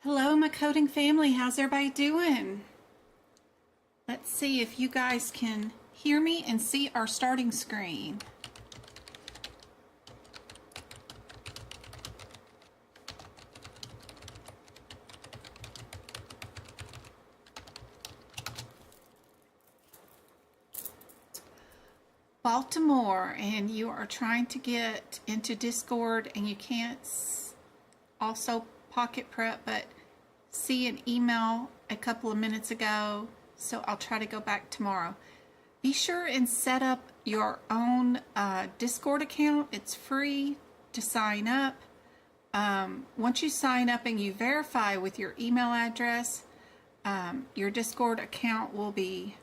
Hello, my coding family. How's everybody doing? Let's see if you guys can hear me and see our starting screen. Baltimore, and you are trying to get into Discord and you can't also pocket prep, but see an email a couple of minutes ago, so I'll try to go back tomorrow. Be sure and set up your own Discord account. It's free to sign up. Once you sign up and you verify with your email address, your Discord account will be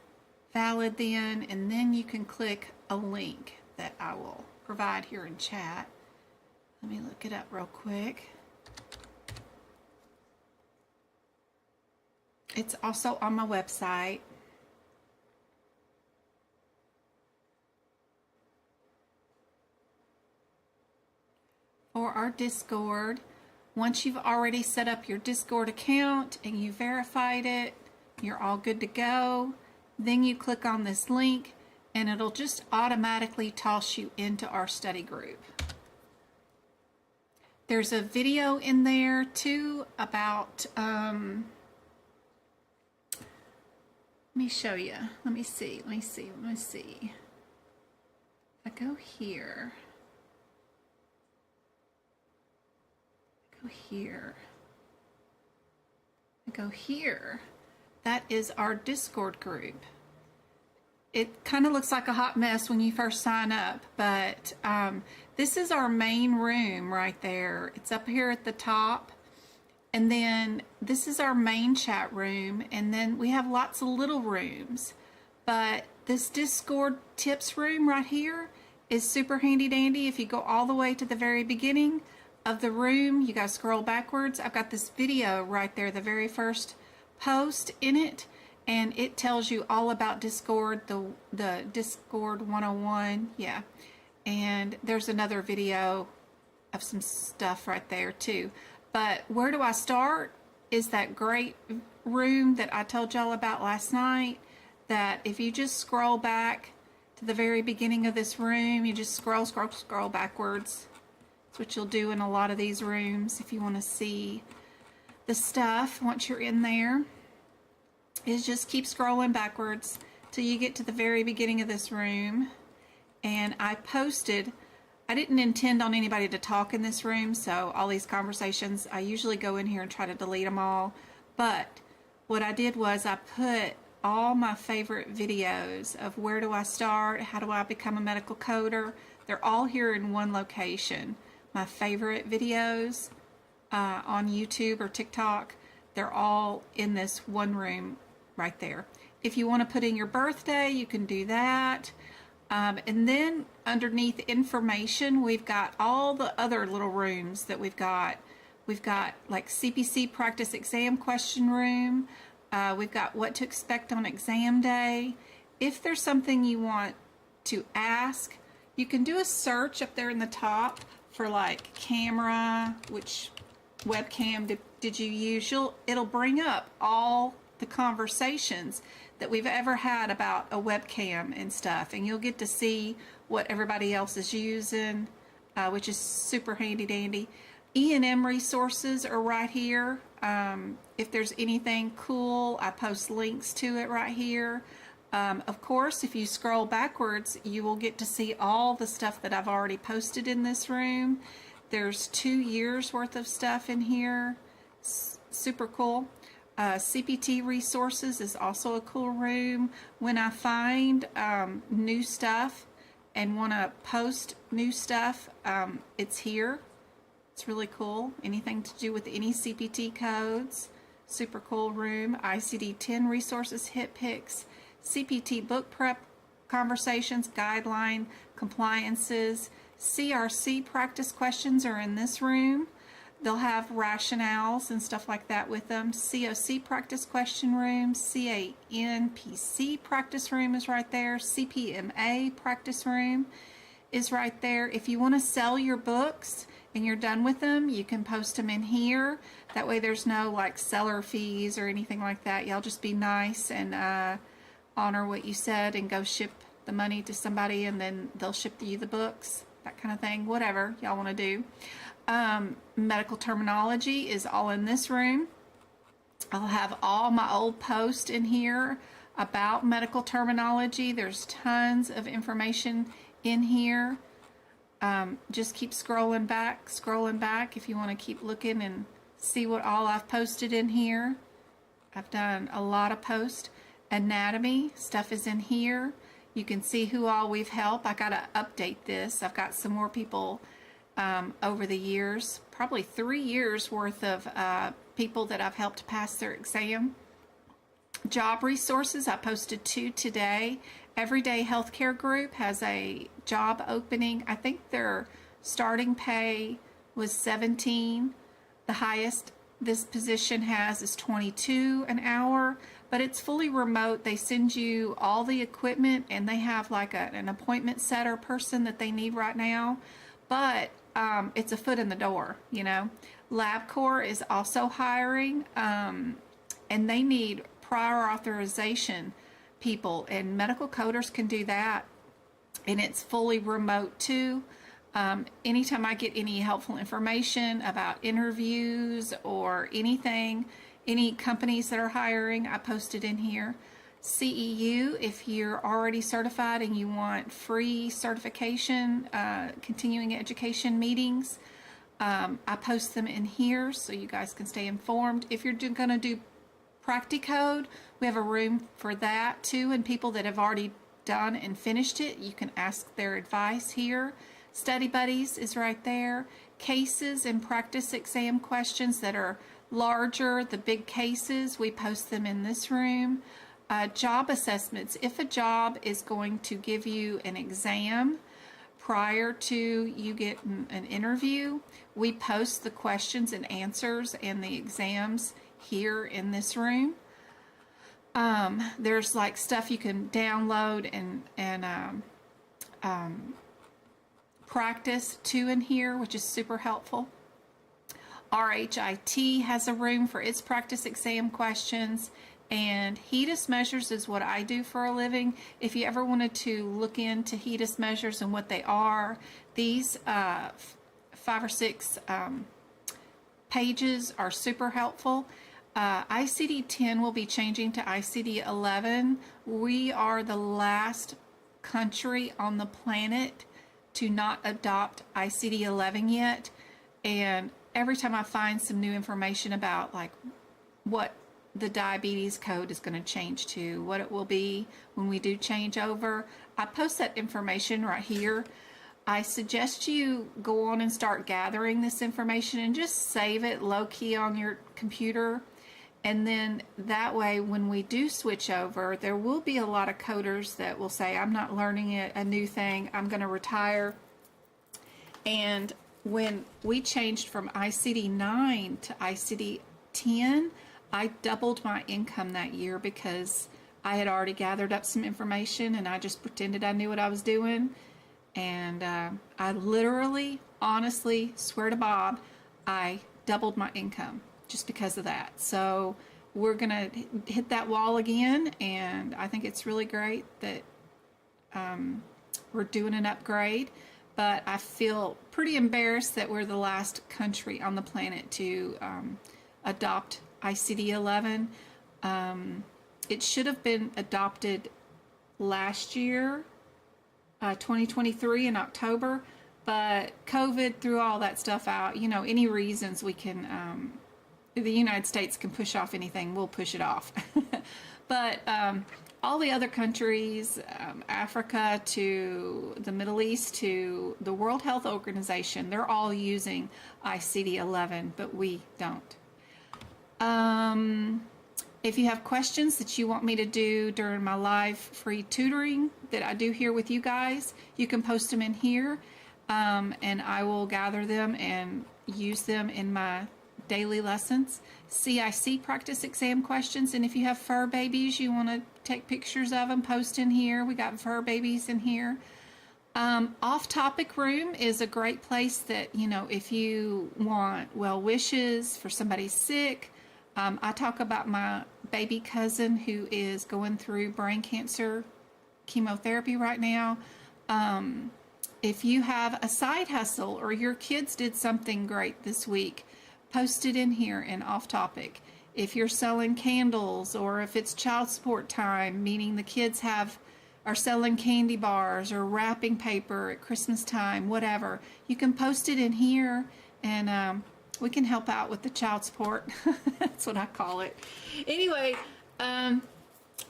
valid then, and then you can click a link that I will provide here in chat. Let me look it up real quick. It's also on my website. For our Discord, once you've already set up your Discord account and you verified it, you're all good to go. Then you click on this link and it'll just automatically toss you into our study group. There's a video in there too about, let me show you. Let me see. If I go here. I go here. That is our Discord group. It kind of looks like a hot mess when you first sign up, but this is our main room right there. It's up here at the top. And then this is our main chat room, and then we have lots of little rooms. But this Discord tips room right here is super handy dandy. If you go all the way to the very beginning of the room, you gotta scroll backwards. I've got this video right there, the very first post in it, and it tells you all about Discord, the Discord 101, yeah. And there's another video of some stuff right there too. But where do I start is that great room that I told y'all about last night, that if you just scroll back to the very beginning of this room, you just scroll backwards. That's what you'll do in a lot of these rooms if you want to see the stuff once you're in there, is just keep scrolling backwards till you get to the very beginning of this room. And I didn't intend on anybody to talk in this room, so all these conversations, I usually go in here and try to delete them all. But what I did was I put all my favorite videos of where do I start, how do I become a medical coder. They're all here in one location. My favorite videos on YouTube or TikTok, they're all in this one room right there. If you want to put in your birthday, you can do that. And then underneath information, we've got all the other little rooms that we've got. We've got like CPC practice exam question room. We've got what to expect on exam day. If there's something you want to ask, you can do a search up there in the top for like camera, which webcam did you use. It'll bring up all the conversations that we've ever had about a webcam and stuff, and you'll get to see what everybody else is using, which is super handy dandy. E&M resources are right here. If there's anything cool, I post links to it right here. Of course, if you scroll backwards, you will get to see all the stuff that I've already posted in this room. There's 2 years worth of stuff in here. Super cool. CPT resources is also a cool room. When I find new stuff and want to post new stuff, it's here. It's really cool. Anything to do with any CPT codes, super cool room. ICD-10 resources, hit picks, CPT book prep conversations, guideline compliances, CRC practice questions are in this room. They'll have rationales and stuff like that with them. COC practice question room, CANPC practice room is right there. CPMA practice room is right there. If you want to sell your books and you're done with them, you can post them in here. That way there's no like seller fees or anything like that. Y'all just be nice and honor what you said and go ship the money to somebody, and then they'll ship you the books, that kind of thing, whatever y'all want to do. Medical terminology is all in this room. I'll have all my old posts in here about medical terminology. There's tons of information in here. Just keep scrolling back if you want to keep looking and see what all I've posted in here. I've done a lot of posts. Anatomy stuff is in here. You can see who all we've helped. I gotta update this. I've got some more people over the years, probably 3 years worth of people that I've helped pass their exam. Job resources, I posted 2 today. Everyday Healthcare Group has a job opening. I think their starting pay was 17. The highest this position has is 22 an hour, but it's fully remote. They send you all the equipment, and they have like an appointment setter person that they need right now, but it's a foot in the door, you know. LabCorp is also hiring, and they need prior authorization people, and medical coders can do that, and it's fully remote too. Anytime I get any helpful information about interviews or anything, any companies that are hiring, I post it in here. CEU, if you're already certified and you want free certification, continuing education meetings, I post them in here so you guys can stay informed. If you're going to do Practicode, we have a room for that too, and people that have already done and finished it, you can ask their advice here. Study Buddies is right there. Cases and practice exam questions that are larger, the big cases, we post them in this room. Job assessments, if a job is going to give you an exam prior to you get an interview, we post the questions and answers and the exams here in this room. There's like stuff you can download and practice too in here, which is super helpful. RHIT has a room for its practice exam questions, and HEDIS measures is what I do for a living. If you ever wanted to look into HEDIS measures and what they are, these 5 or 6 pages are super helpful. ICD-10 will be changing to ICD-11. We are the last country on the planet to not adopt ICD-11 yet, and every time I find some new information about like what the diabetes code is going to change to, what it will be when we do change over, I post that information right here. I suggest you go on and start gathering this information and just save it low-key on your computer. And then that way, when we do switch over, there will be a lot of coders that will say, I'm not learning a new thing, I'm going to retire. And when we changed from ICD-9 to ICD-10, I doubled my income that year because I had already gathered up some information and I just pretended I knew what I was doing. And I literally, honestly, swear to Bob, I doubled my income just because of that. So we're gonna hit that wall again, and I think it's really great that we're doing an upgrade, but I feel pretty embarrassed that we're the last country on the planet to adopt ICD-11. It should have been adopted last year, 2023 in October, but COVID threw all that stuff out. You know, any reasons we can the United States can push off anything, we'll push it off. But all the other countries, Africa to the Middle East to the World Health Organization, they're all using ICD-11, but we don't. If you have questions that you want me to do during my live free tutoring that I do here with you guys, you can post them in here, and I will gather them and use them in my daily lessons. CIC practice exam questions, and if you have fur babies, you want to take pictures of them, post in here. We got fur babies in here. Off-topic room is a great place that, you know, if you want well wishes for somebody sick. I talk about my baby cousin who is going through brain cancer chemotherapy right now. If you have a side hustle or your kids did something great this week, post it in here in off-topic. If you're selling candles, or if it's child support time, meaning the kids are selling candy bars or wrapping paper at Christmas time, whatever, you can post it in here, and we can help out with the child support. That's what I call it. Anyway,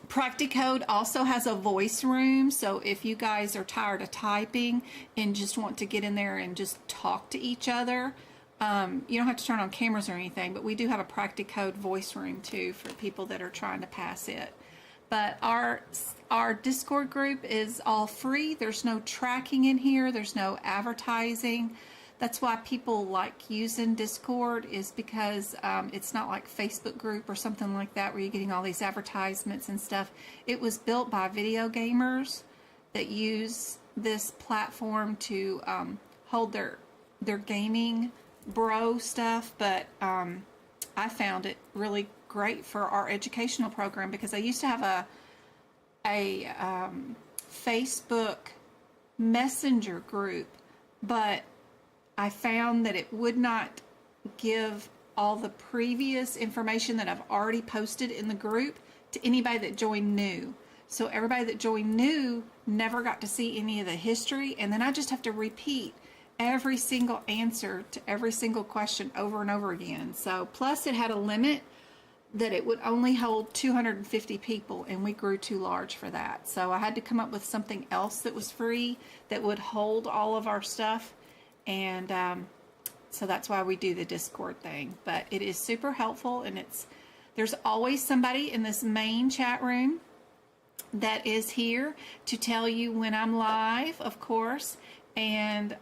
Practicode also has a voice room, so if you guys are tired of typing and just want to get in there and just talk to each other, you don't have to turn on cameras or anything, but we do have a Practicode voice room too for people that are trying to pass it. But our Discord group is all free. There's no tracking in here. There's no advertising. That's why people like using Discord, is because it's not like Facebook group or something like that where you're getting all these advertisements and stuff. It was built by video gamers that use this platform to hold their gaming bro stuff, but I found it really great for our educational program, because I used to have a Facebook Messenger group, but I found that it would not give all the previous information that I've already posted in the group to anybody that joined new. So everybody that joined new never got to see any of the history, and then I just have to repeat every single answer to every single question over and over again. So plus it had a limit that it would only hold 250 people, and we grew too large for that. So I had to come up with something else that was free that would hold all of our stuff, and so that's why we do the Discord thing. But it is super helpful, and there's always somebody in this main chat room that is here to tell you when I'm live, of course, and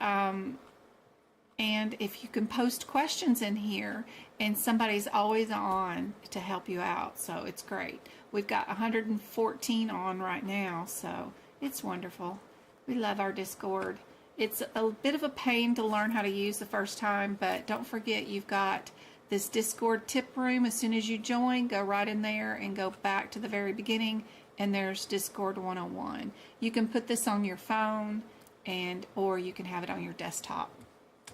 if you can post questions in here, and somebody's always on to help you out, so it's great. We've got 114 on right now, so it's wonderful. We love our Discord. It's a bit of a pain to learn how to use the first time, but don't forget you've got this Discord tip room. As soon as you join, go right in there and go back to the very beginning, and there's Discord 101. You can put this on your phone, or you can have it on your desktop.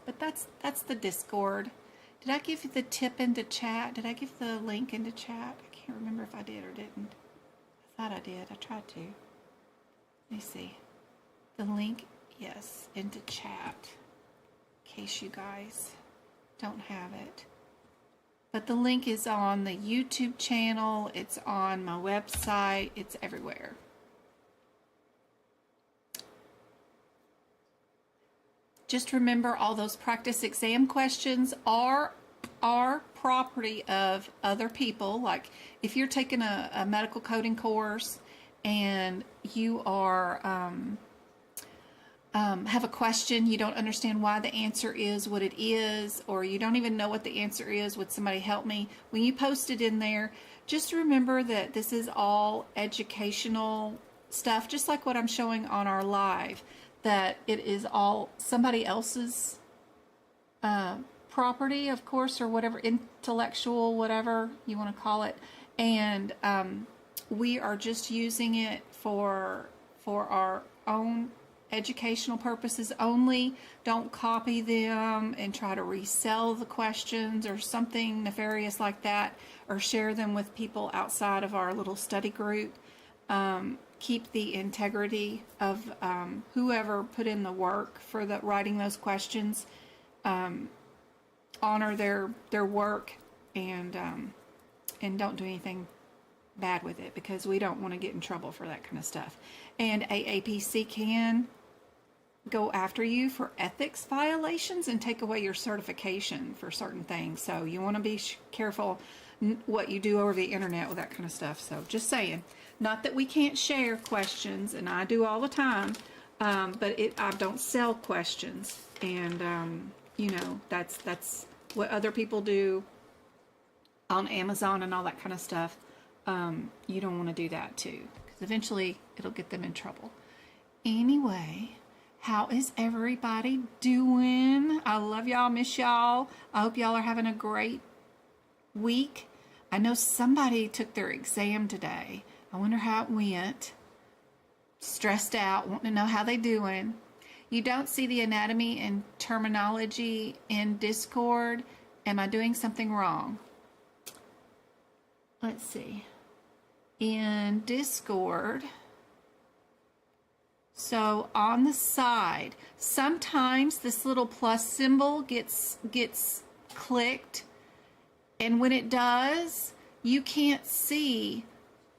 But that's the Discord. Did I give you the tip into chat? Did I give the link into chat? I can't remember if I did or didn't. I thought I did. I tried to. Let me see. The link, yes, into chat. In case you guys don't have it. But the link is on the YouTube channel. It's on my website. It's everywhere. Just remember, all those practice exam questions are property of other people. Like if you're taking a medical coding course and you are have a question, you don't understand why the answer is what it is, or you don't even know what the answer is, would somebody help me? When you post it in there, just remember that this is all educational stuff, just like what I'm showing on our live, that it is all somebody else's property, of course, or whatever, intellectual, whatever you want to call it, and we are just using it for our own educational purposes only. Don't copy them and try to resell the questions or something nefarious like that, or share them with people outside of our little study group. Keep the integrity of whoever put in the work for writing those questions. Honor their work, and don't do anything bad with it, because we don't want to get in trouble for that kind of stuff. And aapc can go after you for ethics violations and take away your certification for certain things. So you want to be careful what you do over the internet with that kind of stuff. So just saying, not that we can't share questions, and I do all the time, but I don't sell questions, and you know, that's what other people do on Amazon and all that kind of stuff. You don't want to do that too, because eventually it'll get them in trouble. Anyway, How is everybody doing? I love y'all, miss y'all. I hope y'all are having a great week. I know somebody took their exam today. I wonder how it went. Stressed out, wanting to know how they doing. You don't see the anatomy and terminology in Discord. Am I doing something wrong? Let's see. In Discord, so on the side, sometimes this little plus symbol gets clicked, and when it does, you can't see,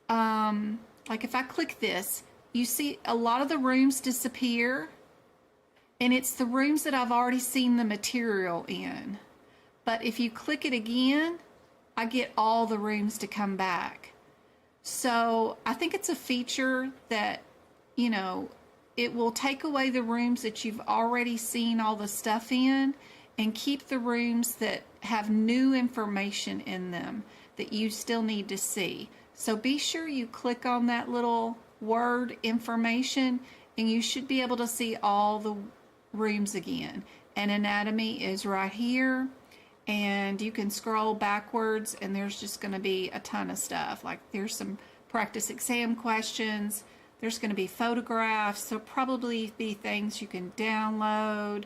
like if I click this, you see a lot of the rooms disappear, and it's the rooms that I've already seen the material in. But if you click it again, I get all the rooms to come back. So I think it's a feature that, you know, it will take away the rooms that you've already seen all the stuff in and keep the rooms that have new information in them that you still need to see. So be sure you click on that little word information and you should be able to see all the rooms again. And anatomy is right here, and you can scroll backwards and there's just going to be a ton of stuff. Like there's some practice exam questions. There's going to be photographs, so probably be things you can download.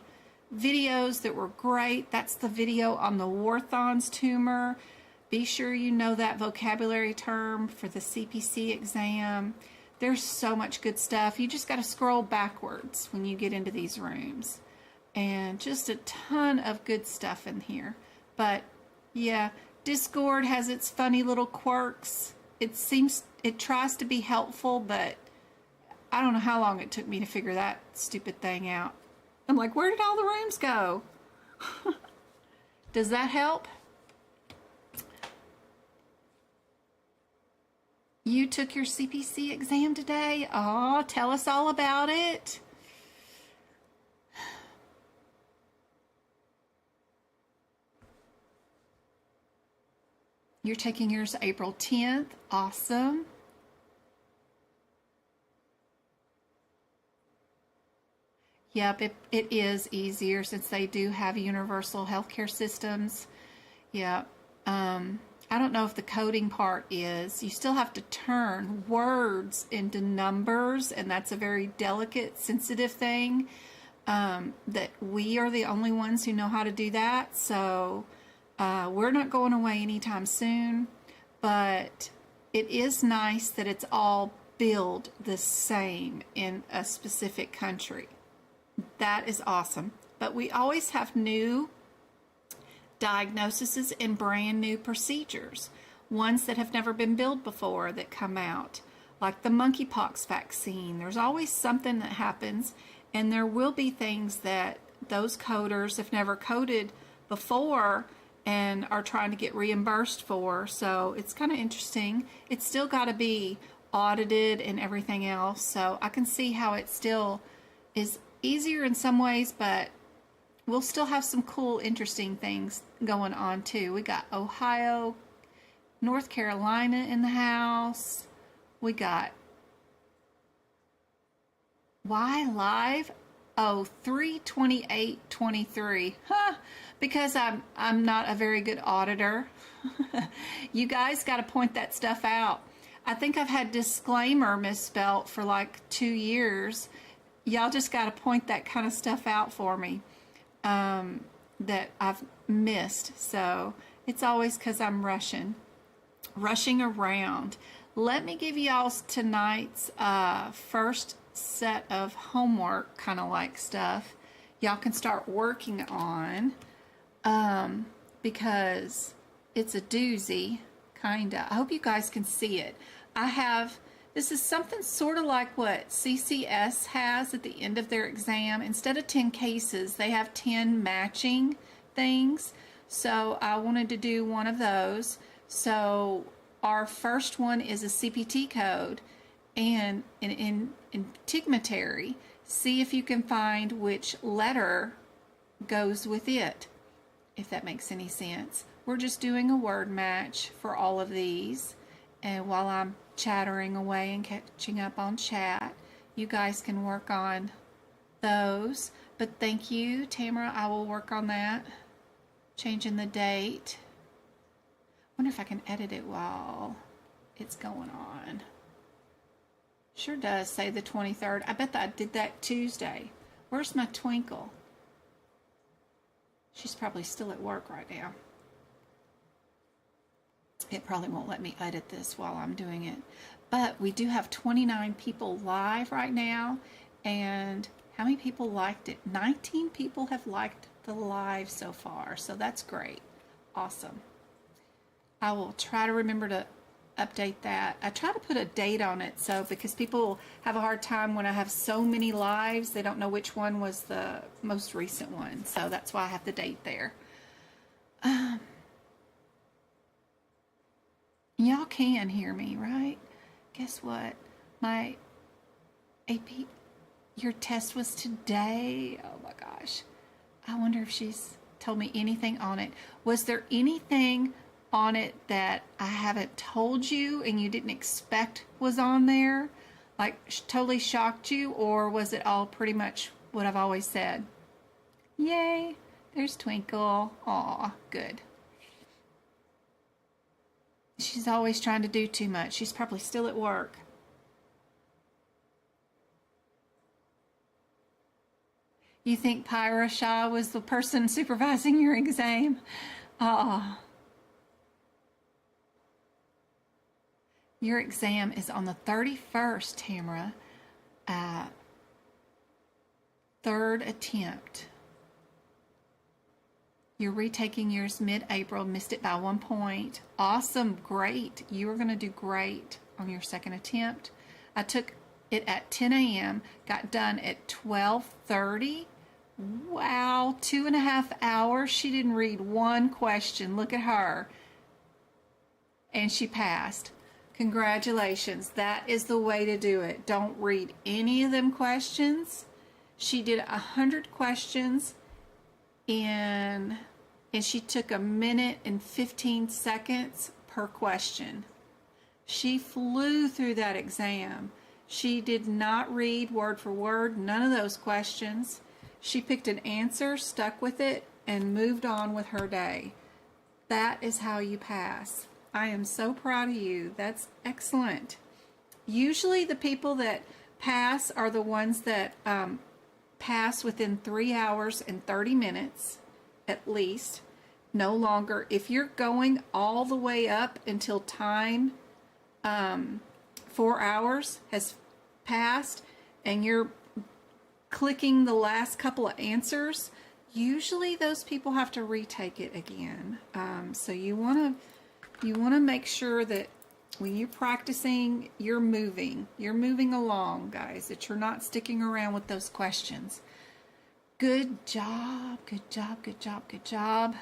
Videos that were great. That's the video on the Warthan's tumor. Be sure you know that vocabulary term for the CPC exam. There's so much good stuff. You just got to scroll backwards when you get into these rooms. And just a ton of good stuff in here. But yeah, Discord has its funny little quirks. It tries to be helpful, but I don't know how long it took me to figure that stupid thing out. I'm like, where did all the rooms go? Does that help? You took your CPC exam today? Oh, tell us all about it. You're taking yours April 10th. Awesome. Yep, it is easier since they do have universal healthcare systems. Yeah. I don't know if the coding part is. You still have to turn words into numbers, and that's a very delicate, sensitive thing that we are the only ones who know how to do that. So we're not going away anytime soon, but it is nice that it's all billed the same in a specific country. That is awesome. But we always have new diagnoses and brand new procedures, ones that have never been billed before that come out, like the monkeypox vaccine. There's always something that happens, and there will be things that those coders have never coded before and are trying to get reimbursed for. So it's kind of interesting. It's still got to be audited and everything else, so I can see how it still is easier in some ways, but we'll still have some cool, interesting things going on too. We got Ohio, North Carolina in the house. We got why live? Oh, 3/28/23. Huh? Because I'm not a very good auditor. You guys got to point that stuff out. I think I've had disclaimer misspelt for like 2 years. Y'all just got to point that kind of stuff out for me that I've missed. So it's always because I'm rushing around. Let me give y'all tonight's first set of homework, kind of like stuff y'all can start working on because it's a doozy, kinda. I hope you guys can see it. This is something sort of like what CCS has at the end of their exam. Instead of 10 cases, they have 10 matching things. So I wanted to do one of those. So our first one is a CPT code, and in Tigmatary, see if you can find which letter goes with it, if that makes any sense. We're just doing a word match for all of these, and while I'm chattering away and catching up on chat, you guys can work on those. But thank you, Tamara. I will work on that. Changing the date. Wonder if I can edit it while it's going on. Sure does say the 23rd. I bet that I did that Tuesday. Where's my Twinkle? She's probably still at work right now. It probably won't let me edit this while I'm doing it. But we do have 29 people live right now. And how many people liked it? 19 people have liked the live so far. So that's great. Awesome. I will try to remember to update that. I try to put a date on it, so because people have a hard time when I have so many lives, they don't know which one was the most recent one. So that's why I have the date there. Y'all can hear me, right? Guess what? My AP, your test was today. Oh my gosh. I wonder if she's told me anything on it. Was there anything on it that I haven't told you and you didn't expect was on there? Like totally shocked you, or was it all pretty much what I've always said? Yay, there's Twinkle. Aw, good. She's always trying to do too much. She's probably still at work. You think Pyra Shah was the person supervising your exam? Aw. Your exam is on the 31st, Tamara. Third attempt. You're retaking yours mid-April, missed it by 1 point. Awesome, great. You are going to do great on your second attempt. I took it at 10 a.m., got done at 12:30. Wow, 2.5 hours. She didn't read one question. Look at her. And she passed. Congratulations. That is the way to do it. Don't read any of them questions. She did 100 questions and she took 1 minute and 15 seconds per question. She flew through that exam. She did not read word for word, none of those questions. She picked an answer, stuck with it, and moved on with her day. That is how you pass. I am so proud of you. That's excellent. Usually the people that pass are the ones that pass within 3 hours and 30 minutes, at least, no longer. If you're going all the way up until time 4 hours has passed and you're clicking the last couple of answers, usually those people have to retake it again. So you want to make sure that when you're practicing, you're moving along, guys, that you're not sticking around with those questions. Good job, good job, good job, good job.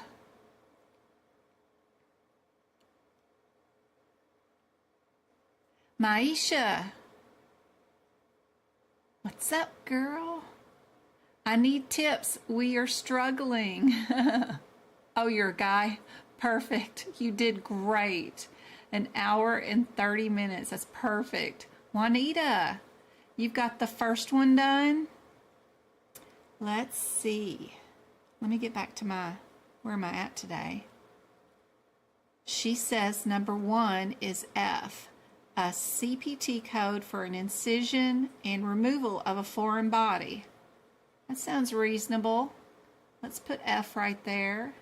Maisha, what's up, girl? I need tips. We are struggling. Oh, you're a guy? Perfect. You did great. 1 hour and 30 minutes. That's perfect. Juanita, you've got the first one done? Let's see. Let me get back to where am I at today? She says number 1 is F, a CPT code for an incision and removal of a foreign body. That sounds reasonable. Let's put F right there.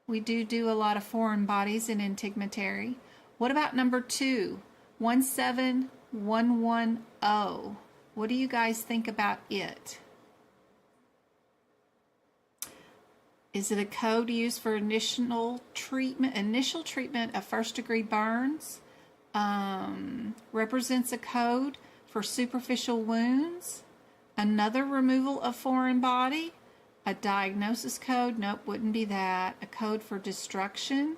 We do a lot of foreign bodies in integumentary. What about number 2, 17110? What do you guys think about it? Is it a code used for initial treatment of first-degree burns? Represents a code for superficial wounds? Another removal of foreign body? A diagnosis code? Nope, wouldn't be that. A code for destruction?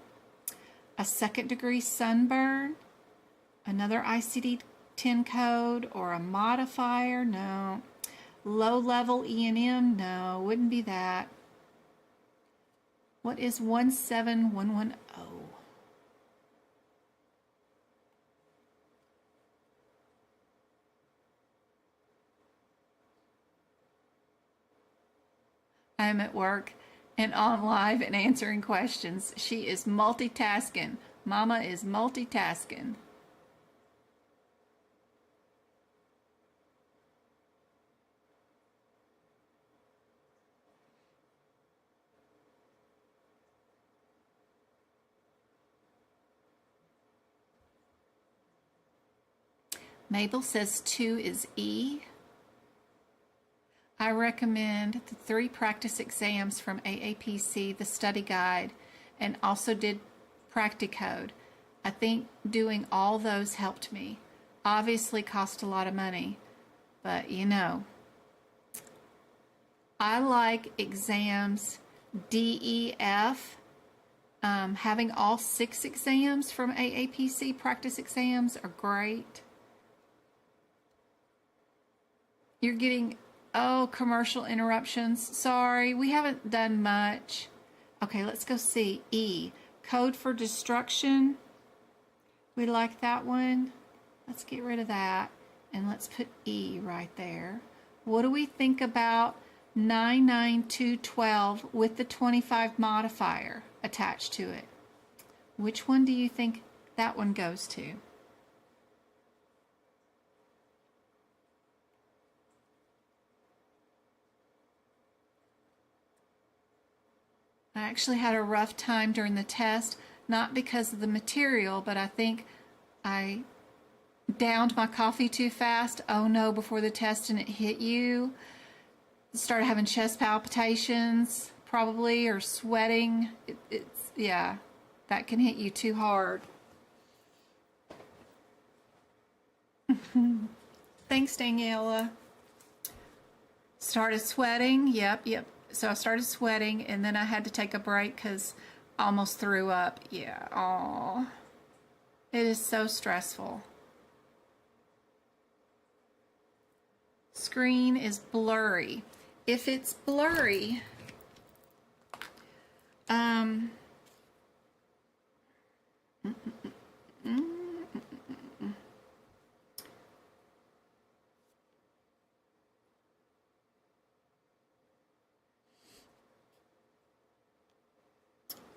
A second-degree sunburn? Another ICD-10 code or a modifier? No. Low-level E&M? No, wouldn't be that. What is 17110? I am at work and on live and answering questions. She is multitasking. Mama is multitasking. Mabel says 2 is E. I recommend the 3 practice exams from AAPC, the study guide, and also did Practicode. I think doing all those helped me. Obviously cost a lot of money, but you know, I like exams D, E, F. Having all 6 exams from AAPC practice exams are great. You're getting, oh, commercial interruptions. Sorry, we haven't done much. Okay, let's go see E. Code for destruction. We like that one. Let's get rid of that. And let's put E right there. What do we think about 99212 with the 25 modifier attached to it? Which one do you think that one goes to? I actually had a rough time during the test, not because of the material, but I think I downed my coffee too fast. Oh no, before the test, and it hit you. Started having chest palpitations, probably, or sweating. Yeah, that can hit you too hard. Thanks, Daniela. Started sweating. Yep. So I started sweating, and then I had to take a break because I almost threw up. Yeah, aw. It is so stressful. Screen is blurry. If it's blurry,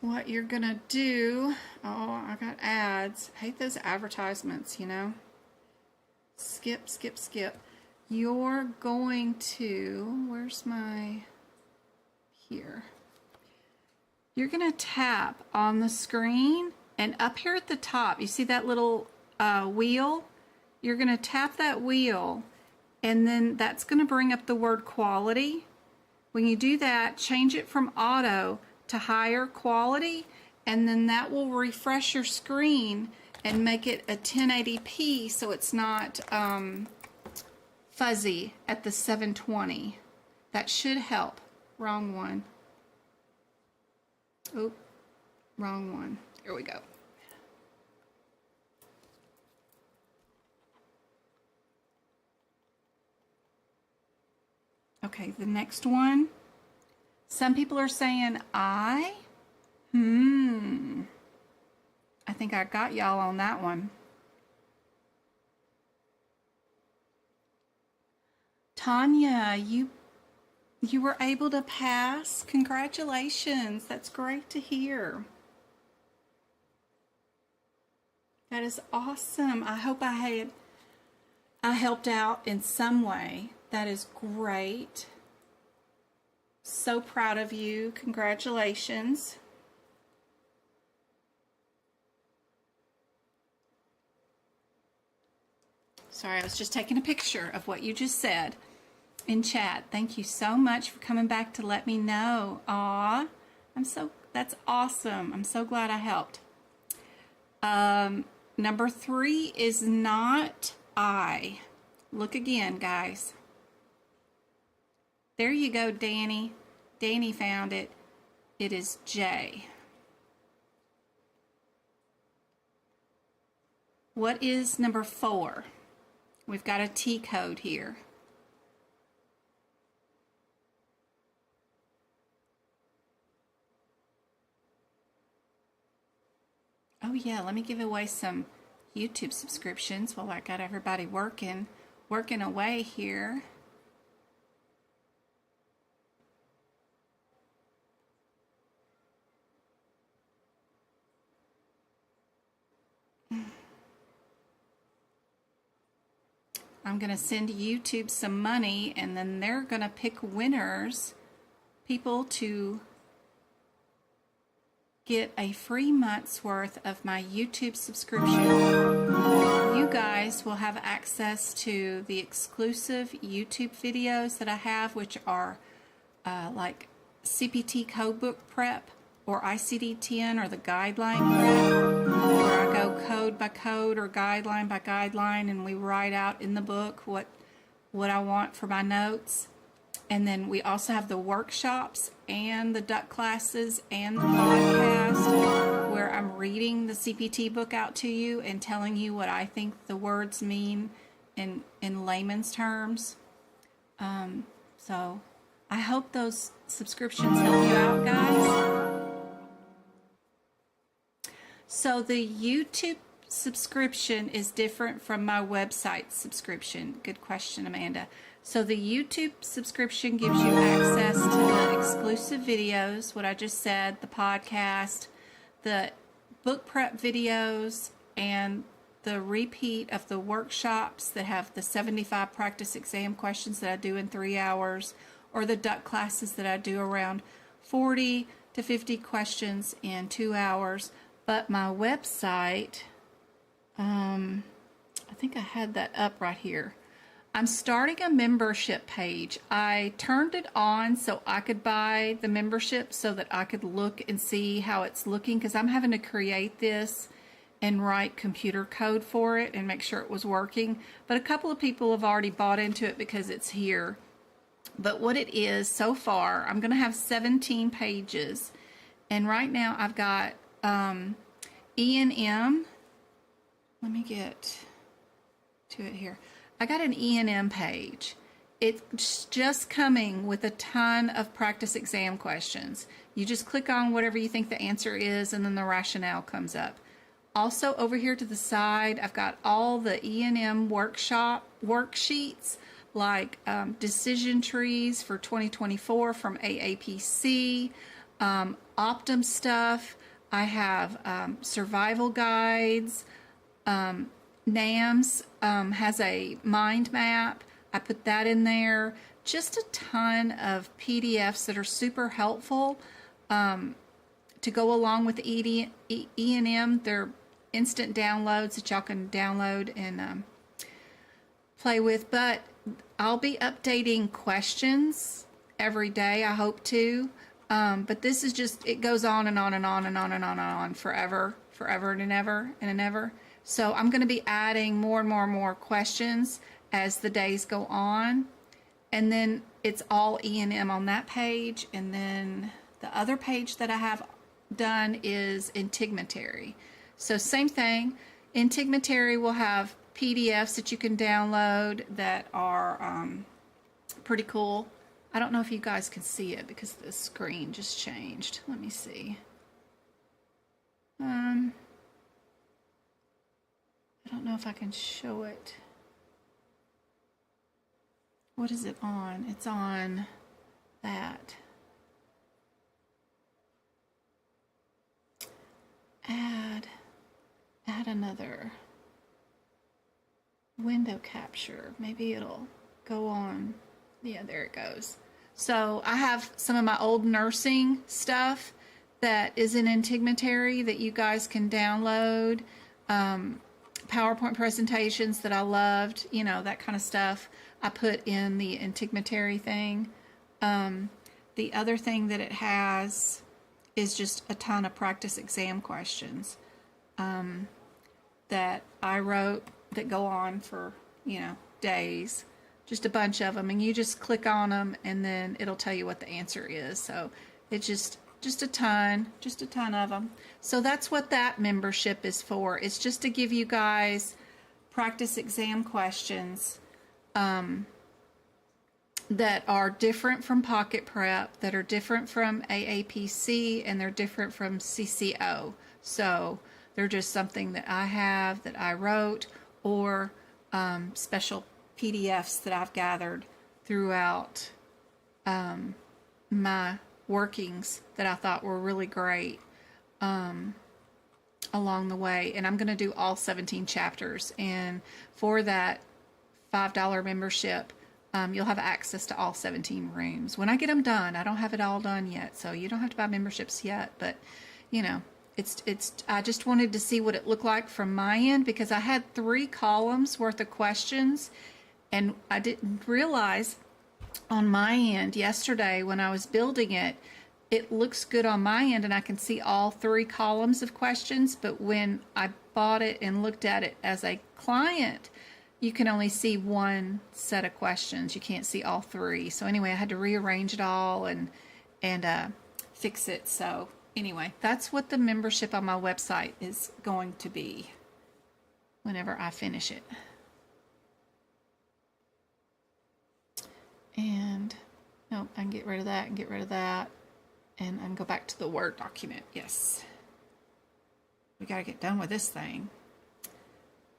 what you're gonna do, oh, I got ads. I hate those advertisements, you know. Skip. You're going to, where's my, here. You're gonna tap on the screen, and up here at the top, you see that little wheel? You're gonna tap that wheel, and then that's gonna bring up the word quality. When you do that, change it from auto to higher quality, and then that will refresh your screen and make it a 1080p so it's not fuzzy at the 720. That should help. Wrong one. Oop, wrong one. Here we go. Okay, the next one. Some people are saying I. I think I got y'all on that one. Tanya, you were able to pass. Congratulations. That's great to hear. That is awesome. I hope I helped out in some way. That is great. So proud of you. Congratulations. Sorry, I was just taking a picture of what you just said in chat. Thank you so much for coming back to let me know. Aw, that's awesome. I'm so glad I helped. Number 3 is not I. Look again, guys. There you go, Danny. Danny found it. It is J. What is number 4? We've got a T code here. Oh yeah, let me give away some YouTube subscriptions while I got everybody working away here. I'm going to send YouTube some money, and then they're going to pick winners, people to get a free month's worth of my YouTube subscription. You guys will have access to the exclusive YouTube videos that I have, which are like CPT codebook prep or ICD-10 or the guideline prep, where I go code by code or guideline by guideline, and we write out in the book what I want for my notes. And then we also have the workshops and the duck classes and the podcast where I'm reading the CPT book out to you and telling you what I think the words mean in layman's terms. So I hope those subscriptions help you out, guys. So the YouTube subscription is different from my website subscription. Good question, Amanda. So the YouTube subscription gives you access to the exclusive videos, what I just said, the podcast, the book prep videos, and the repeat of the workshops that have the 75 practice exam questions that I do in 3 hours, or the duck classes that I do around 40 to 50 questions in 2 hours. But my website, I think I had that up right here. I'm starting a membership page. I turned it on so I could buy the membership so that I could look and see how it's looking, because I'm having to create this and write computer code for it and make sure it was working. But a couple of people have already bought into it because it's here. But what it is so far, I'm going to have 17 pages. And right now I've got E&M. Let me get to it here. I got an E&M page. It's just coming with a ton of practice exam questions. You just click on whatever you think the answer is, and then the rationale comes up. Also, over here to the side, I've got all the E&M workshop worksheets, like decision trees for 2024 from AAPC, Optum stuff. I have survival guides. NAMS has a mind map. I put that in there. Just a ton of PDFs that are super helpful to go along with E&M. They're instant downloads that y'all can download and play with. But I'll be updating questions every day, I hope to. But this is just, it goes on and on and on and on and on and on forever and ever and ever. So I'm going to be adding more and more questions as the days go on. And then it's all E&M on that page. And then the other page that I have done is Integumentary. So same thing. Integumentary will have PDFs that you can download that are pretty cool. I don't know if you guys can see it because the screen just changed. Let me see. I don't know if I can show it. What is it on? It's on that. Add another window capture. Maybe it'll go on. Yeah, there it goes. So I have some of my old nursing stuff that is in Integumentary that you guys can download. PowerPoint presentations that I loved, you know, that kind of stuff. I put in the Integumentary thing. The other thing that it has is just a ton of practice exam questions that I wrote that go on for, you know, days. Just a bunch of them, and you just click on them, and then it'll tell you what the answer is. So it's just a ton of them. So that's what that membership is for. It's just to give you guys practice exam questions that are different from Pocket Prep, that are different from AAPC, and they're different from CCO. So they're just something that I have, that I wrote, or special PDFs that I've gathered throughout my workings that I thought were really great along the way. And I'm going to do all 17 chapters. And for that $5 membership, you'll have access to all 17 rooms. When I get them done, I don't have it all done yet, so you don't have to buy memberships yet, but you know, I just wanted to see what it looked like from my end, because I had 3 columns worth of questions, and I didn't realize on my end yesterday when I was building it, it looks good on my end and I can see all 3 columns of questions, but when I bought it and looked at it as a client, you can only see 1 set of questions. You can't see all 3. So anyway, I had to rearrange it all and fix it. So anyway, that's what the membership on my website is going to be whenever I finish it. And nope, I can get rid of that and get rid of that. And I can go back to the Word document. Yes. We got to get done with this thing.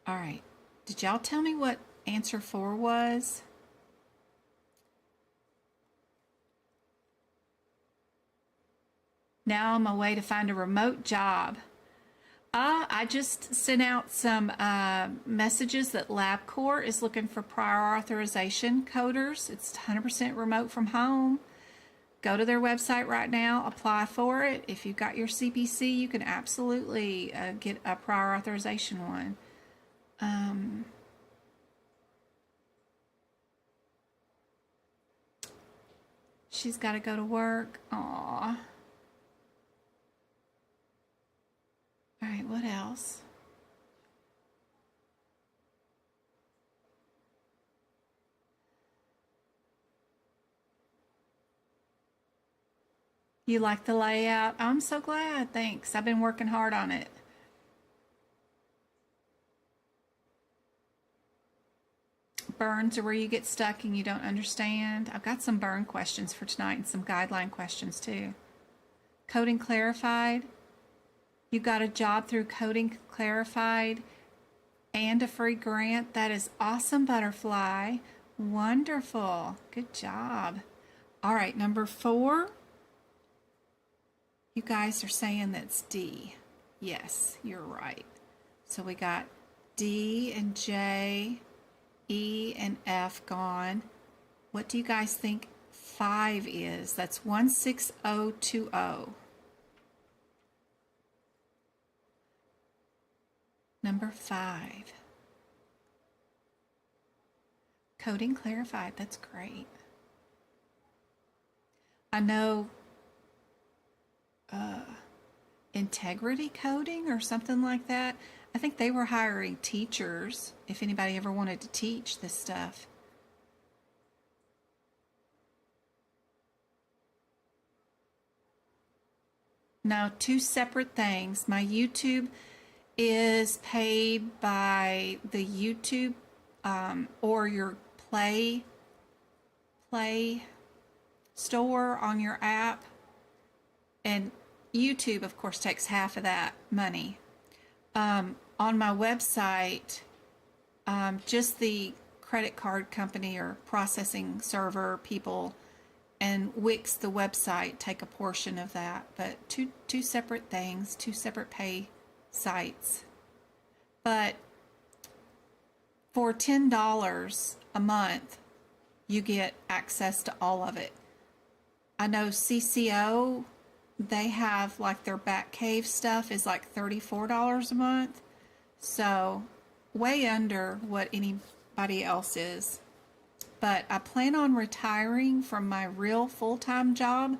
All right. Did y'all tell me what answer 4 was? Now on my way to find a remote job. I just sent out some messages that LabCorp is looking for prior authorization coders. It's 100% remote from home. Go to their website right now, apply for it. If you've got your CPC, you can absolutely get a prior authorization one. She's got to go to work. Aww. All right, what else? You like the layout? I'm so glad. Thanks. I've been working hard on it. Burns are where you get stuck and you don't understand. I've got some burn questions for tonight and some guideline questions too. Coding Clarified. You got a job through Coding Clarified and a free grant. That is awesome, Butterfly. Wonderful. Good job. All right, number 4. You guys are saying that's D. Yes, you're right. So we got D and J, E and F gone. What do you guys think 5 is? That's 16020. Number 5. Coding Clarified. That's great. I know integrity coding or something like that. I think they were hiring teachers if anybody ever wanted to teach this stuff. Now, 2 separate things. My YouTube is paid by the YouTube or your Play store on your app. And YouTube, of course, takes half of that money. On my website, just the credit card company or processing server people and Wix, the website, take a portion of that. But two separate things, 2 separate pay sites. But for $10 a month, you get access to all of it. I know CCO, they have like their Batcave stuff is like $34 a month. So way under what anybody else is. But I plan on retiring from my real full-time job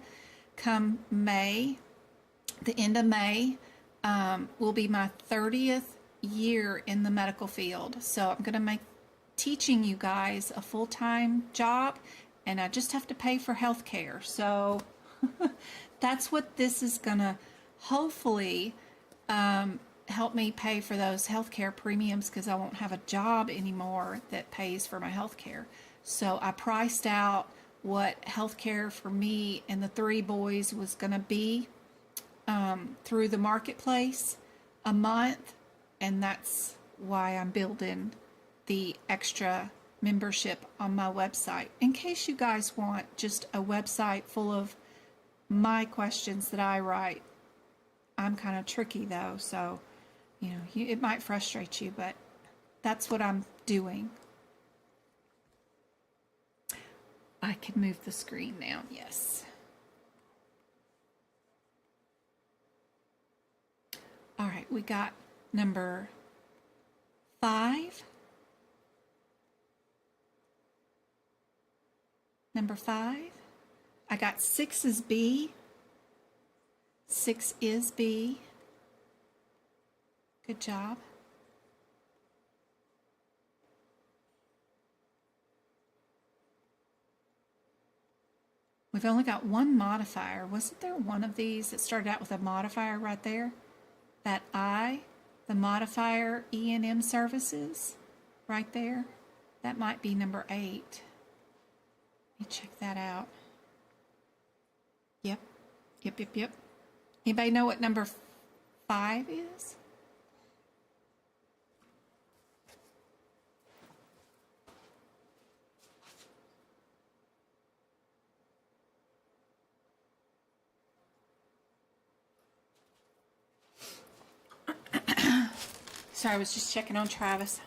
come May. The end of May will be my 30th year in the medical field. So I'm going to make teaching you guys a full-time job, and I just have to pay for health care. So that's what this is going to hopefully help me pay for those health care premiums, because I won't have a job anymore that pays for my health care. So I priced out what health care for me and the 3 boys was going to be through the marketplace a month, and that's why I'm building the extra membership on my website. In case you guys want just a website full of my questions that I write. I'm kind of tricky though, so you know, it might frustrate you, but that's what I'm doing. I can move the screen down, yes. All right, we got number 5. Number 5. I got 6 is B. 6 is B. Good job. We've only got one modifier. Wasn't there one of these that started out with a modifier right there? That I, the modifier E&M services, right there. That might be number 8. Let me check that out. Yep. Anybody know what number 5 is? Sorry, I was just checking on Travis.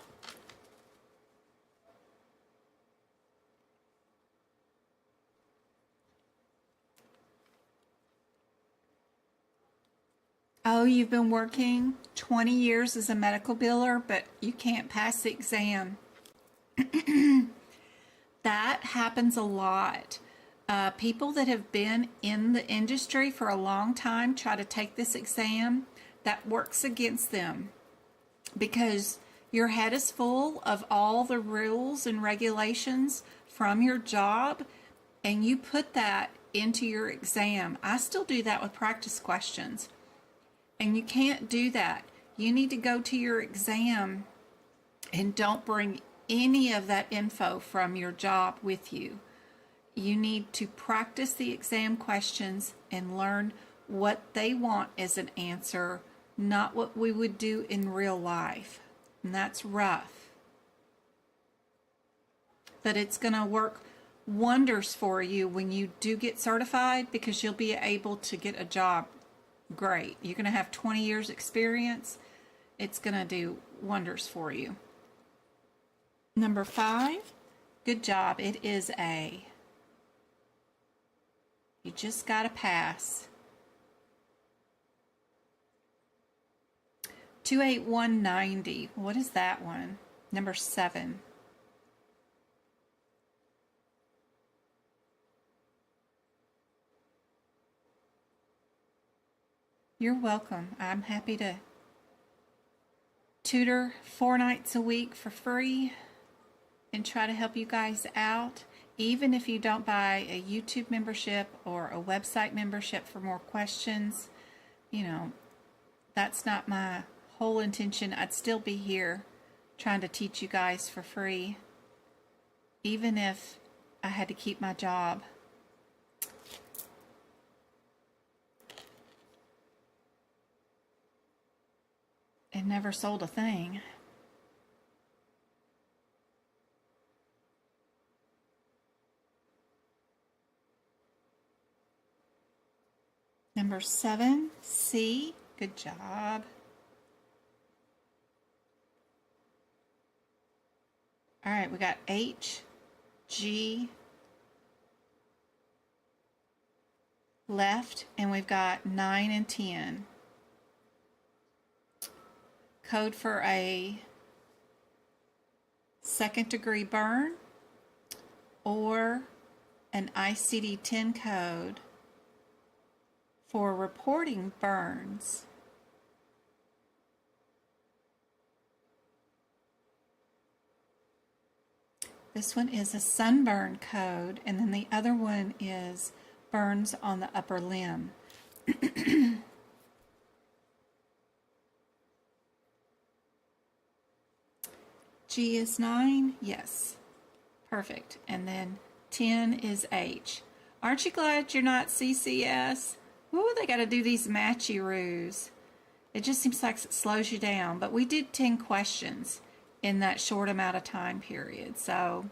Oh, you've been working 20 years as a medical biller, but you can't pass the exam. That happens a lot. People that have been in the industry for a long time try to take this exam. That works against them because your head is full of all the rules and regulations from your job, and you put that into your exam. I still do that with practice questions. And you can't do that. You need to go to your exam and don't bring any of that info from your job with you. You need to practice the exam questions and learn what they want as an answer, not what we would do in real life. And that's rough. But it's going to work wonders for you when you do get certified, because you'll be able to get a job great. You're going to have 20 years experience. It's going to do wonders for you. Number 5, good job. It is A. You just got to pass. 28190. What is that one? Number 7. You're welcome. I'm happy to tutor 4 nights a week for free and try to help you guys out. Even if you don't buy a YouTube membership or a website membership for more questions, you know, that's not my whole intention. I'd still be here trying to teach you guys for free, even if I had to keep my job. And never sold a thing. Number 7, C. Good job. All right, we got H, G, left, and we've got 9 and 10. Code for a 2nd-degree burn or an ICD-10 code for reporting burns. This one is a sunburn code, and then the other one is burns on the upper limb. G is 9, yes, perfect. And then 10 is H. Aren't you glad you're not CCS? Ooh, they got to do these matchy-roos. It just seems like it slows you down. But we did 10 questions in that short amount of time period. So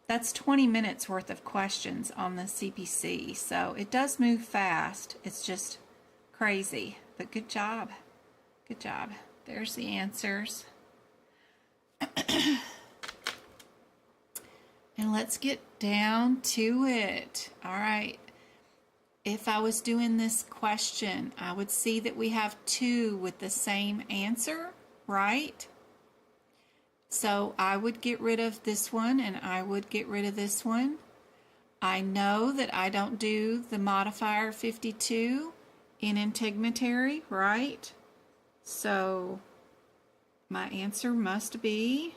that's 20 minutes worth of questions on the CPC. So it does move fast. It's just crazy. But good job. Good job. There's the answers. And let's get down to it. All right. If I was doing this question, I would see that we have 2 with the same answer, right? So I would get rid of this one and I would get rid of this one. I know that I don't do the modifier 52 in integumentary, right? So my answer must be,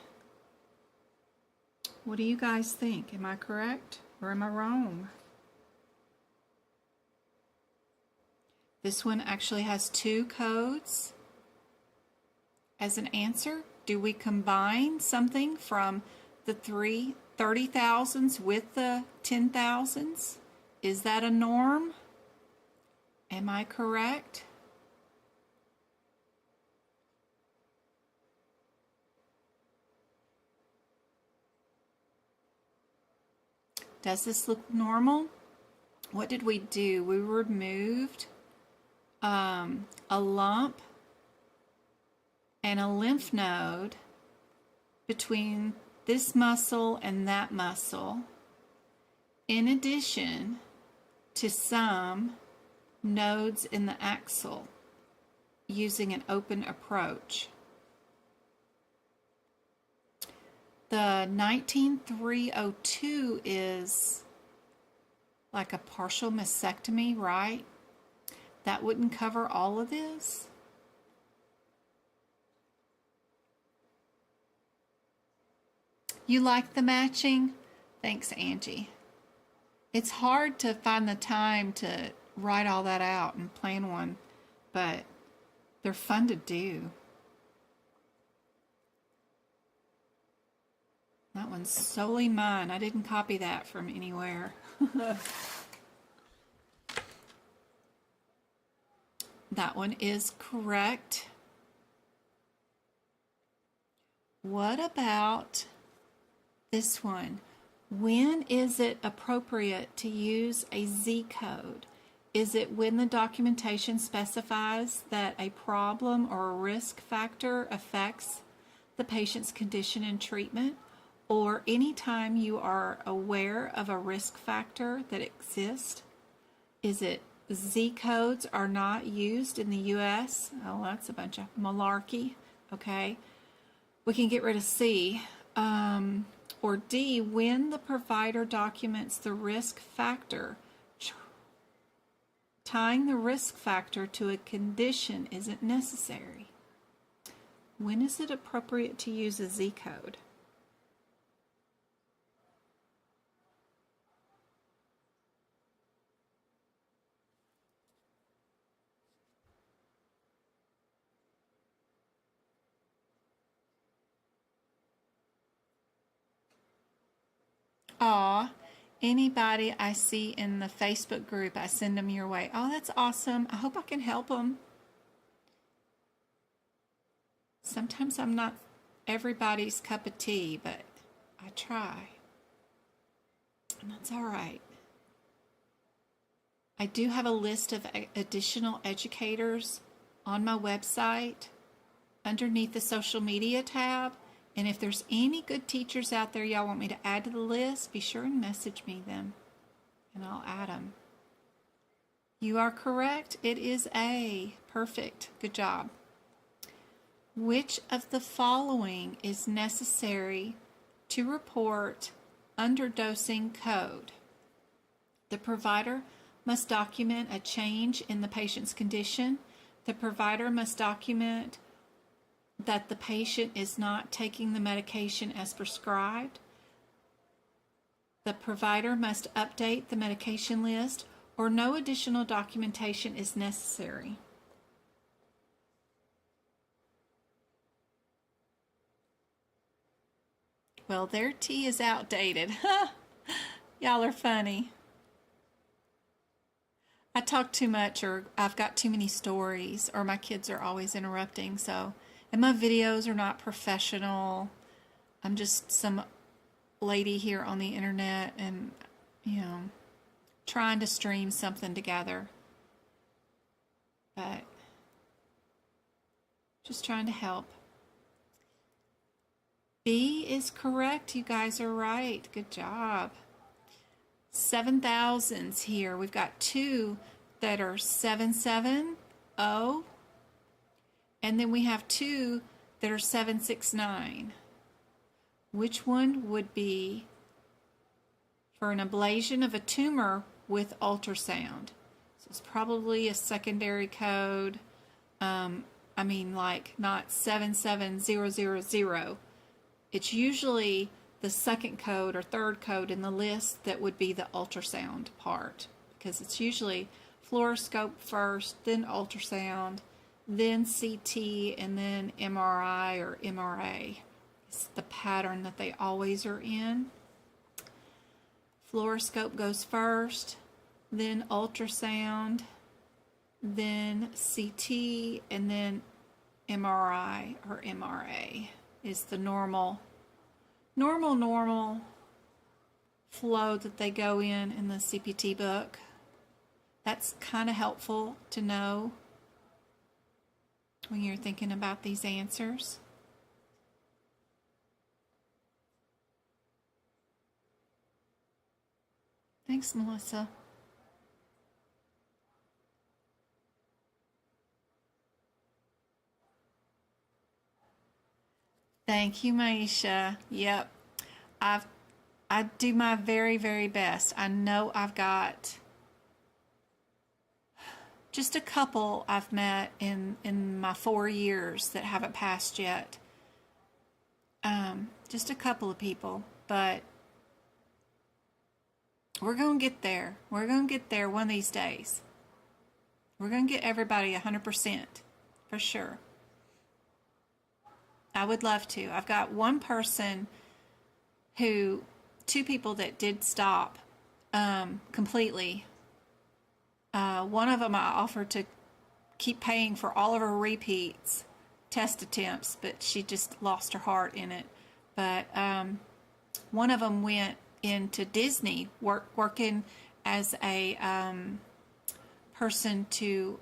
what do you guys think? Am I correct or am I wrong? This one actually has 2 codes as an answer. Do we combine something from the 30,000s with the 10,000s? Is that a norm? Am I correct? Does this look normal? What did we do? We removed a lump and a lymph node between this muscle and that muscle, in addition to some nodes in the axle, using an open approach. The 19302 is like a partial mastectomy, right? That wouldn't cover all of this. You like the matching? Thanks, Angie. It's hard to find the time to write all that out and plan one, but they're fun to do. That one's solely mine. I didn't copy that from anywhere. That one is correct. What about this one? When is it appropriate to use a Z code? Is it when the documentation specifies that a problem or a risk factor affects the patient's condition and treatment, or anytime you are aware of a risk factor that exists? Is it Z codes are not used in the US? Oh, that's a bunch of malarkey. Okay. We can get rid of C. Or D, when the provider documents the risk factor, tying the risk factor to a condition isn't necessary. When is it appropriate to use a Z code? Aw, anybody I see in the Facebook group, I send them your way. Oh, that's awesome. I hope I can help them. Sometimes I'm not everybody's cup of tea, but I try. And that's all right. I do have a list of additional educators on my website underneath the social media tab. And if there's any good teachers out there y'all want me to add to the list, be sure and message me them, and I'll add them. You are correct. It is A. Perfect. Good job. Which of the following is necessary to report underdosing code? The provider must document a change in the patient's condition. The provider must document that the patient is not taking the medication as prescribed. The provider must update the medication list, or no additional documentation is necessary. Well, their tea is outdated. Y'all are funny. I talk too much, or I've got too many stories, or my kids are always interrupting, so. And my videos are not professional. I'm just some lady here on the internet and, trying to stream something together. But just trying to help. B is correct. You guys are right. Good job. 7,000s here. We've got two that are 770, and then we have two that are 769. Which one would be for an ablation of a tumor with ultrasound? So it's probably a secondary code. I mean, like not 77000. It's usually the second code or third code in the list that would be the ultrasound part, because it's usually fluoroscope first, then ultrasound, then CT, and then MRI or MRA. It's the pattern that they always are in. Fluoroscope goes first, then ultrasound, then CT, and then MRI or MRA is the normal flow that they go in the CPT book. That's kind of helpful to know when you're thinking about these answers. Thanks, Melissa. Thank you, Maisha. Yep. I do my very, very best. I know I've got just a couple I've met in my 4 years that haven't passed yet. Just a couple of people, but we're going to get there. We're going to get there one of these days. We're going to get everybody 100% for sure. I would love to. I've got one person two people that did stop completely. One of them I offered to keep paying for all of her repeats test attempts, but she just lost her heart in it. But one of them went into Disney, working as a person to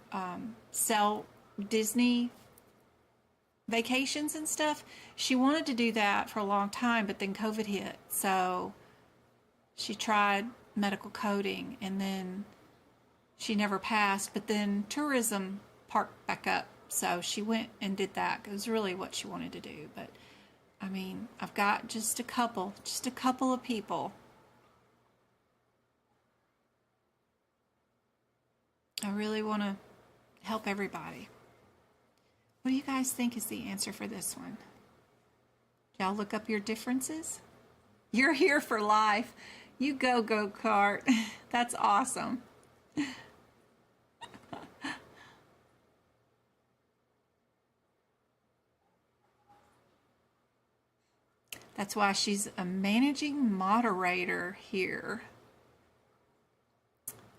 sell Disney vacations and stuff. She wanted to do that for a long time, but then COVID hit, so she tried medical coding, and then she never passed, but then tourism parked back up, so she went and did that. It was really what she wanted to do. But I mean, I've got just a couple of people. I really want to help everybody. What do you guys think is the answer for this one? Y'all look up your differences? You're here for life. You go kart. That's awesome. That's why she's a managing moderator here.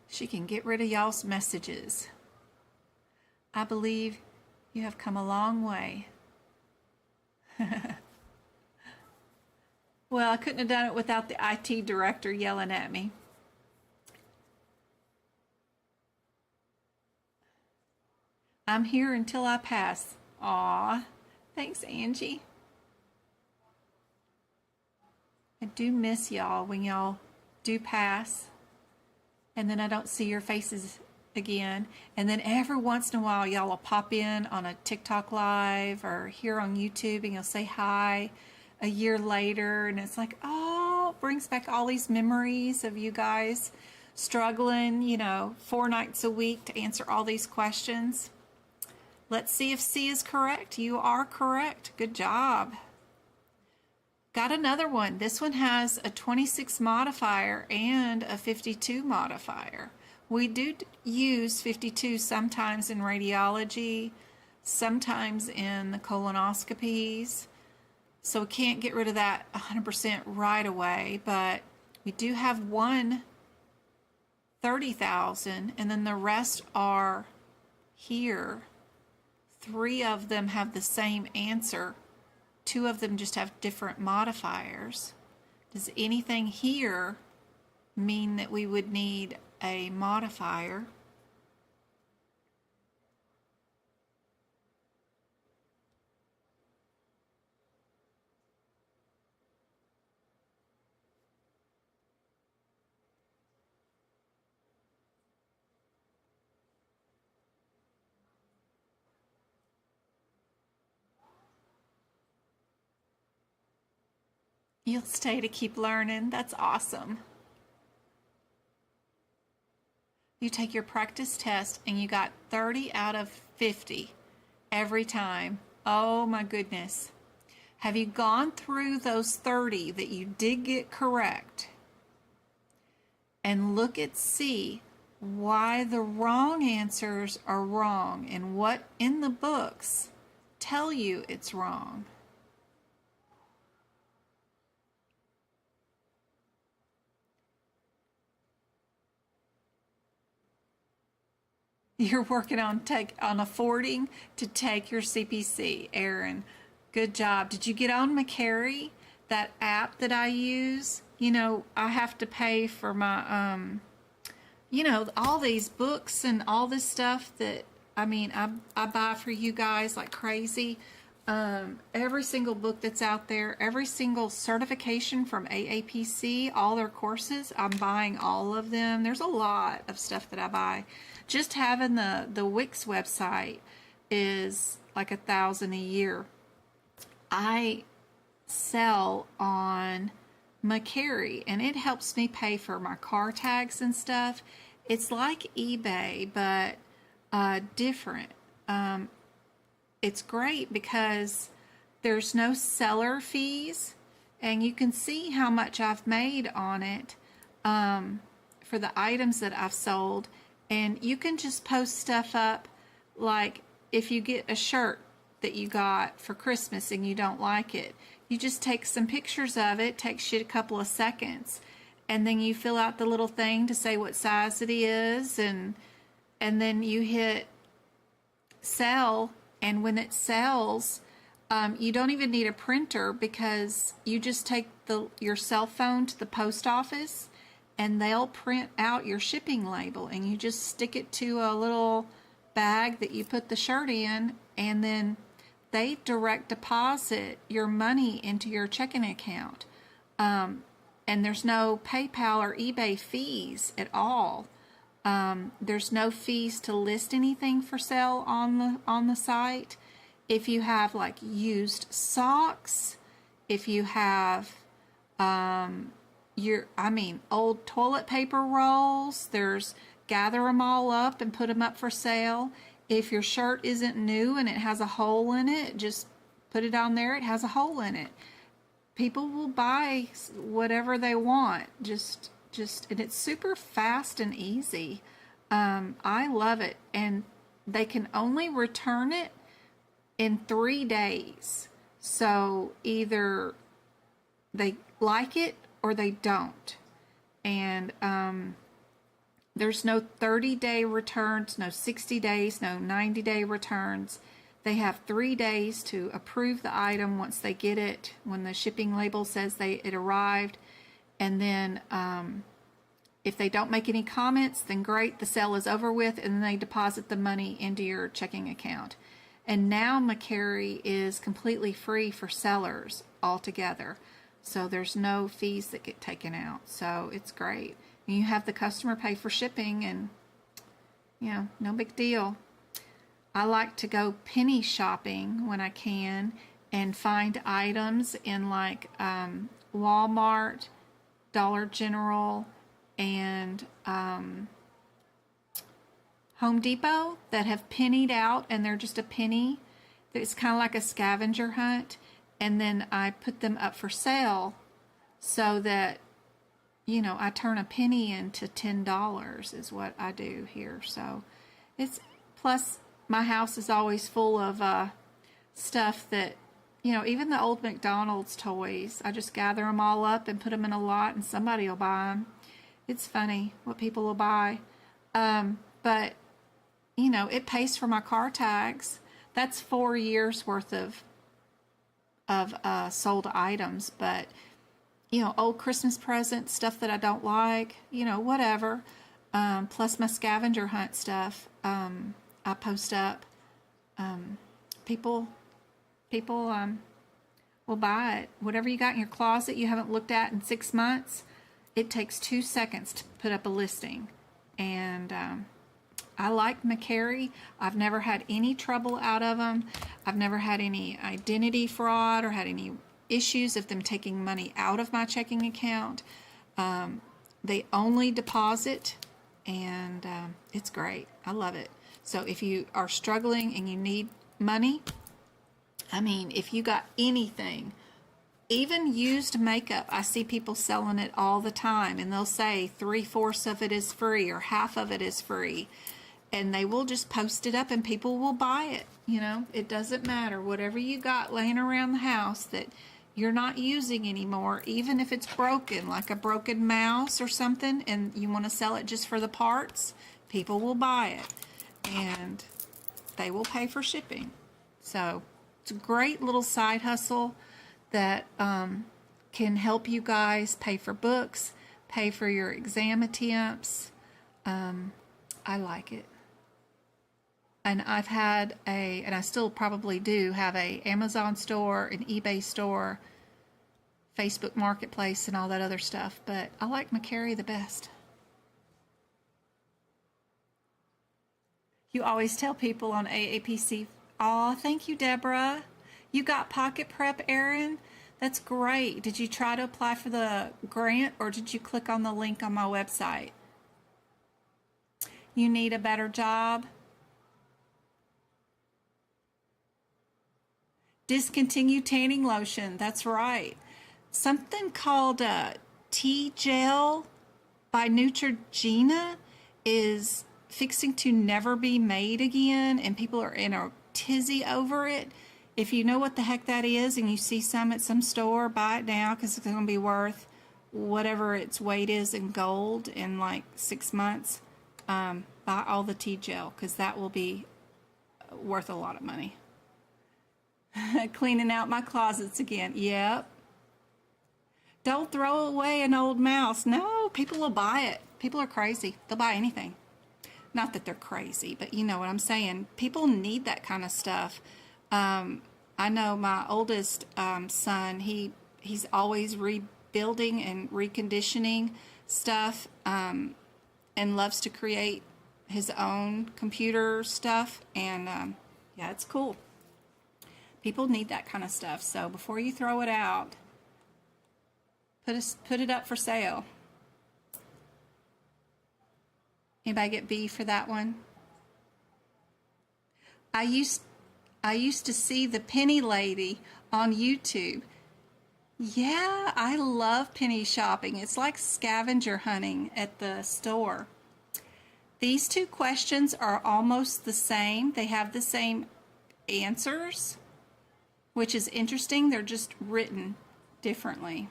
She can get rid of y'all's messages. I believe you have come a long way. Well, I couldn't have done it without the IT director yelling at me. I'm here until I pass. Aw, thanks, Angie. I do miss y'all when y'all do pass, and then I don't see your faces again. And then every once in a while, y'all will pop in on a TikTok live or here on YouTube, and you'll say hi a year later, and it's like, oh, it brings back all these memories of you guys struggling, 4 nights a week to answer all these questions. Let's see if C is correct. You are correct. Good job. Got another one. This one has a 26 modifier and a 52 modifier. We do use 52 sometimes in radiology, sometimes in the colonoscopies. So we can't get rid of that 100% right away, but we do have one 30,000, and then the rest are here. 3 of them have the same answer. 2 of them just have different modifiers. Does anything here mean that we would need a modifier? You'll stay to keep learning. That's awesome. You take your practice test and you got 30 out of 50 every time. Oh my goodness. Have you gone through those 30 that you did get correct and look at see why the wrong answers are wrong and what in the books tell you it's wrong? You're working on affording to take your CPC, Erin. Good job. Did you get on McCary, that app that I use? You know, I have to pay for my you know, all these books and all this stuff that I buy for you guys like crazy. Every single book that's out there, every single certification from AAPC, all their courses, I'm buying all of them. There's a lot of stuff that I buy. Just having the Wix website is like $1,000 a year. I sell on McCary and it helps me pay for my car tags and stuff. It's like eBay, but different. It's great because there's no seller fees and you can see how much I've made on it for the items that I've sold. And you can just post stuff up, like if you get a shirt that you got for Christmas and you don't like it, you just take some pictures of it, takes you a couple of seconds, and then you fill out the little thing to say what size it is, and then you hit sell, and when it sells, you don't even need a printer because you just take your cell phone to the post office and they'll print out your shipping label and you just stick it to a little bag that you put the shirt in, and then they direct deposit your money into your checking account. And there's no PayPal or eBay fees at all. There's no fees to list anything for sale on the site. If you have like used socks, if you have old toilet paper rolls, there's gather them all up and put them up for sale. If your shirt isn't new and it has a hole in it, just put it on there. It has a hole in it. People will buy whatever they want. And it's super fast and easy. I love it. And they can only return it in 3 days. So either they like it or they don't. And there's no 30-day returns, no 60 days, no 90-day returns. They have 3 days to approve the item once they get it, when the shipping label says it arrived. And then if they don't make any comments, then great, the sale is over with, and then they deposit the money into your checking account. And now McCary is completely free for sellers altogether. So there's no fees that get taken out. So it's great. And you have the customer pay for shipping, and no big deal. I like to go penny shopping when I can and find items in like Walmart, Dollar General, and Home Depot that have pennied out, and they're just a penny. It's kind of like a scavenger hunt. And then I put them up for sale so that, I turn a penny into $10 is what I do here. So plus my house is always full of stuff that, even the old McDonald's toys, I just gather them all up and put them in a lot and somebody will buy them. It's funny what people will buy. But, it pays for my car tags. That's 4 years worth of sold items, but old Christmas presents, stuff that I don't like, whatever. Plus my scavenger hunt stuff, I post up. People will buy it. Whatever you got in your closet you haven't looked at in 6 months, it takes 2 seconds to put up a listing. And I like McCary. I've never had any trouble out of them. I've never had any identity fraud or had any issues of them taking money out of my checking account. They only deposit, and it's great. I love it. So if you are struggling and you need money, I mean, if you got anything, even used makeup, I see people selling it all the time, and they'll say 3/4 of it is free or half of it is free, and they will just post it up and people will buy it. You know, it doesn't matter. Whatever you got laying around the house that you're not using anymore, even if it's broken, like a broken mouse or something, and you want to sell it just for the parts, people will buy it and they will pay for shipping. So it's a great little side hustle that can help you guys pay for books, pay for your exam attempts. I like it. And I've had and I still probably do have a Amazon store, an eBay store, Facebook Marketplace, and all that other stuff. But I like Macari the best. You always tell people on AAPC, "Aw, thank you, Deborah. You got Pocket Prep, Erin? That's great. Did you try to apply for the grant, or did you click on the link on my website? You need a better job? Discontinue tanning lotion. That's right. Something called T-Gel by Neutrogena is fixing to never be made again, and people are in a tizzy over it. If you know what the heck that is and you see some at some store, buy it now, because it's going to be worth whatever its weight is in gold in like 6 months. Buy all the T-Gel, because that will be worth a lot of money. Cleaning out my closets again. Yep. Don't throw away an old mouse. No, people will buy it. People are crazy. They'll buy anything. Not that they're crazy, but you know what I'm saying. People need that kind of stuff. I know my oldest son, he's always rebuilding and reconditioning stuff, and loves to create his own computer stuff, and yeah, it's cool. People need that kind of stuff, so before you throw it out, put it up for sale. Anybody get B for that one? I used to see the penny lady on YouTube. Yeah, I love penny shopping. It's like scavenger hunting at the store. These two questions are almost the same. They have the same answers, which is interesting. They're just written differently.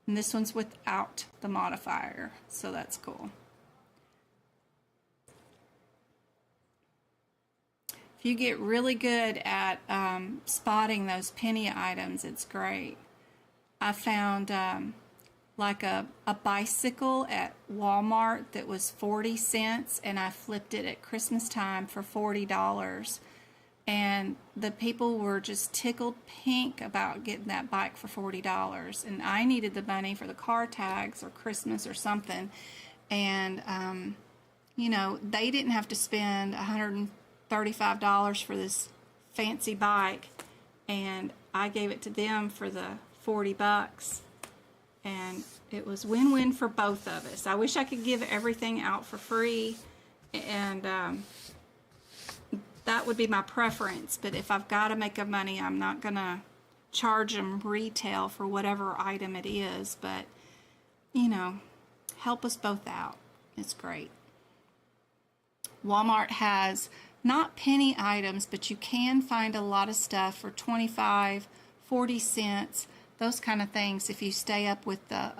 And this one's without the modifier, so that's cool. If you get really good at spotting those penny items, it's great. I found like a bicycle at Walmart that was 40 cents, and I flipped it at Christmas time for $40. And the people were just tickled pink about getting that bike for $40. And I needed the money for the car tags or Christmas or something. And, you know, they didn't have to spend $135 for this fancy bike. And I gave it to them for the $40. And it was win-win for both of us. I wish I could give everything out for free. And, that would be my preference, but if I've got to make a money, I'm not going to charge them retail for whatever item it is, but, you know, help us both out. It's great. Walmart has not penny items, but you can find a lot of stuff for 25, 40 cents, those kind of things if you stay up with the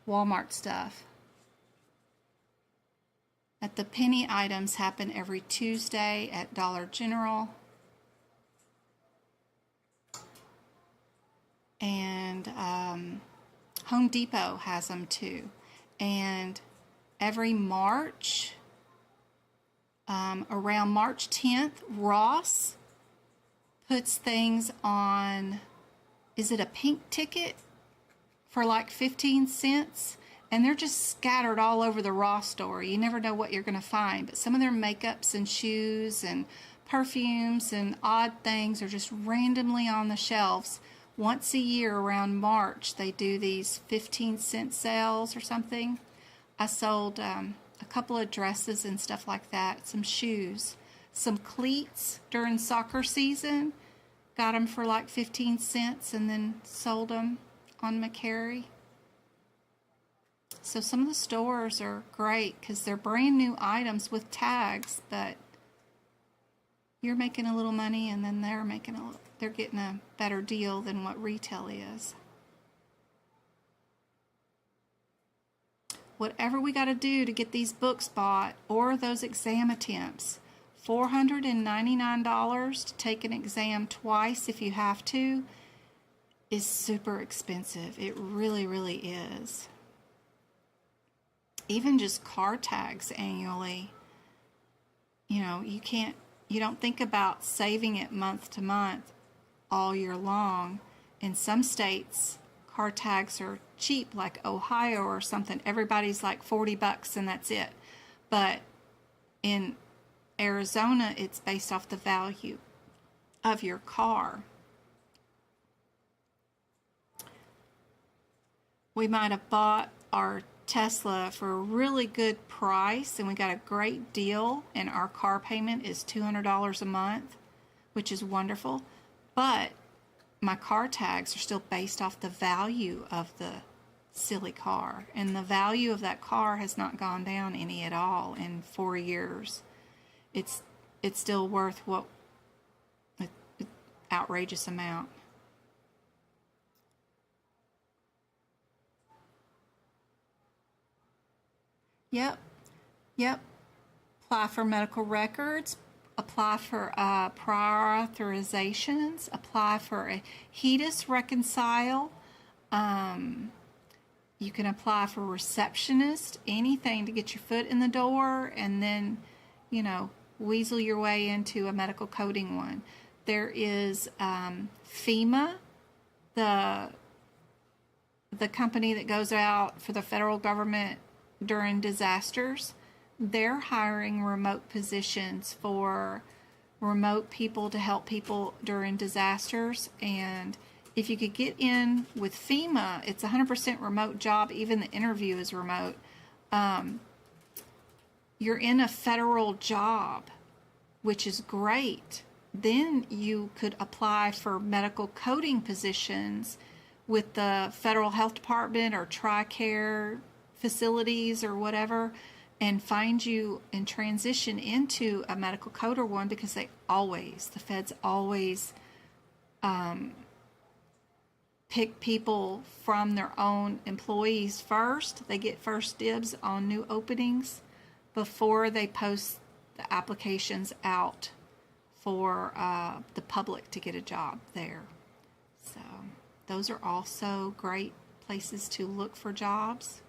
Walmart stuff. The penny items happen every Tuesday at Dollar General. And Home Depot has them too. And every March, around March 10th, Ross puts things on, is it a pink ticket for like 15 cents? And they're just scattered all over the Ross store. You never know what you're going to find. But some of their makeups and shoes and perfumes and odd things are just randomly on the shelves. Once a year around March, they do these 15-cent sales or something. I sold a couple of dresses and stuff like that, some shoes, some cleats during soccer season. Got them for like 15 cents and then sold them on McCary. So some of the stores are great because they're brand new items with tags, but you're making a little money and then they're getting a better deal than what retail is. Whatever we got to do to get these books bought or those exam attempts, $499 to take an exam twice if you have to is super expensive. It really, really is. Even just car tags annually, you know, you don't think about saving it month to month all year long. In some states, car tags are cheap, like Ohio or something. Everybody's like $40 and that's it. But in Arizona, it's based off the value of your car. We might have bought our Tesla for a really good price and we got a great deal and our car payment is $200 a month, which is wonderful, but my car tags are still based off the value of the silly car, and the value of that car has not gone down any at all in 4 years. It's still worth what an outrageous amount. Yep. Apply for medical records, apply for prior authorizations, apply for a HEDIS reconcile. You can apply for receptionist, anything to get your foot in the door, and then, you know, weasel your way into a medical coding one. There is FEMA, the company that goes out for the federal government during disasters. They're hiring remote positions for remote people to help people during disasters. And if you could get in with FEMA, it's a 100% remote job. Even the interview is remote. You're in a federal job, which is great. Then you could apply for medical coding positions with the federal health department or TRICARE facilities or whatever, and find you and transition into a medical coder one, because the feds always pick people from their own employees first. They get first dibs on new openings before they post the applications out for the public to get a job there. So those are also great places to look for jobs.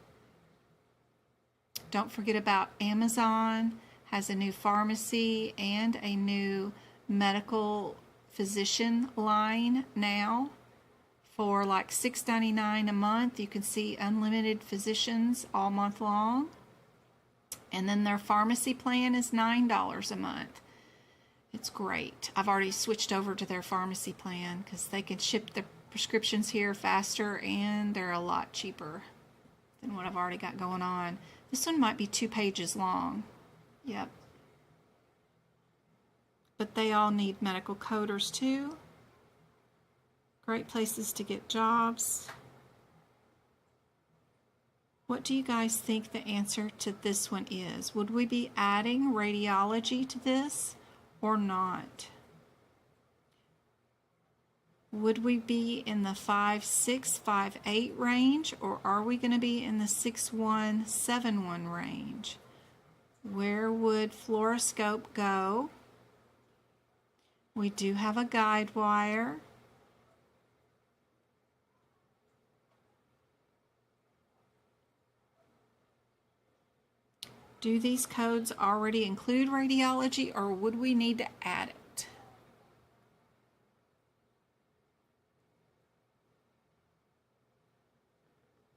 Don't forget about Amazon. Has a new pharmacy and a new medical physician line now for like $6.99 a month. You can see unlimited physicians all month long. And then their pharmacy plan is $9 a month. It's great. I've already switched over to their pharmacy plan because they can ship the prescriptions here faster and they're a lot cheaper than what I've already got going on. This one might be 2 pages long. Yep. But they all need medical coders too. Great places to get jobs. What do you guys think the answer to this one is? Would we be adding radiology to this or not? Would we be in the 5.6, 5.8 range, or are we going to be in the 6.1, 7.1 range? Where would fluoroscope go? We do have a guide wire. Do these codes already include radiology, or would we need to add it?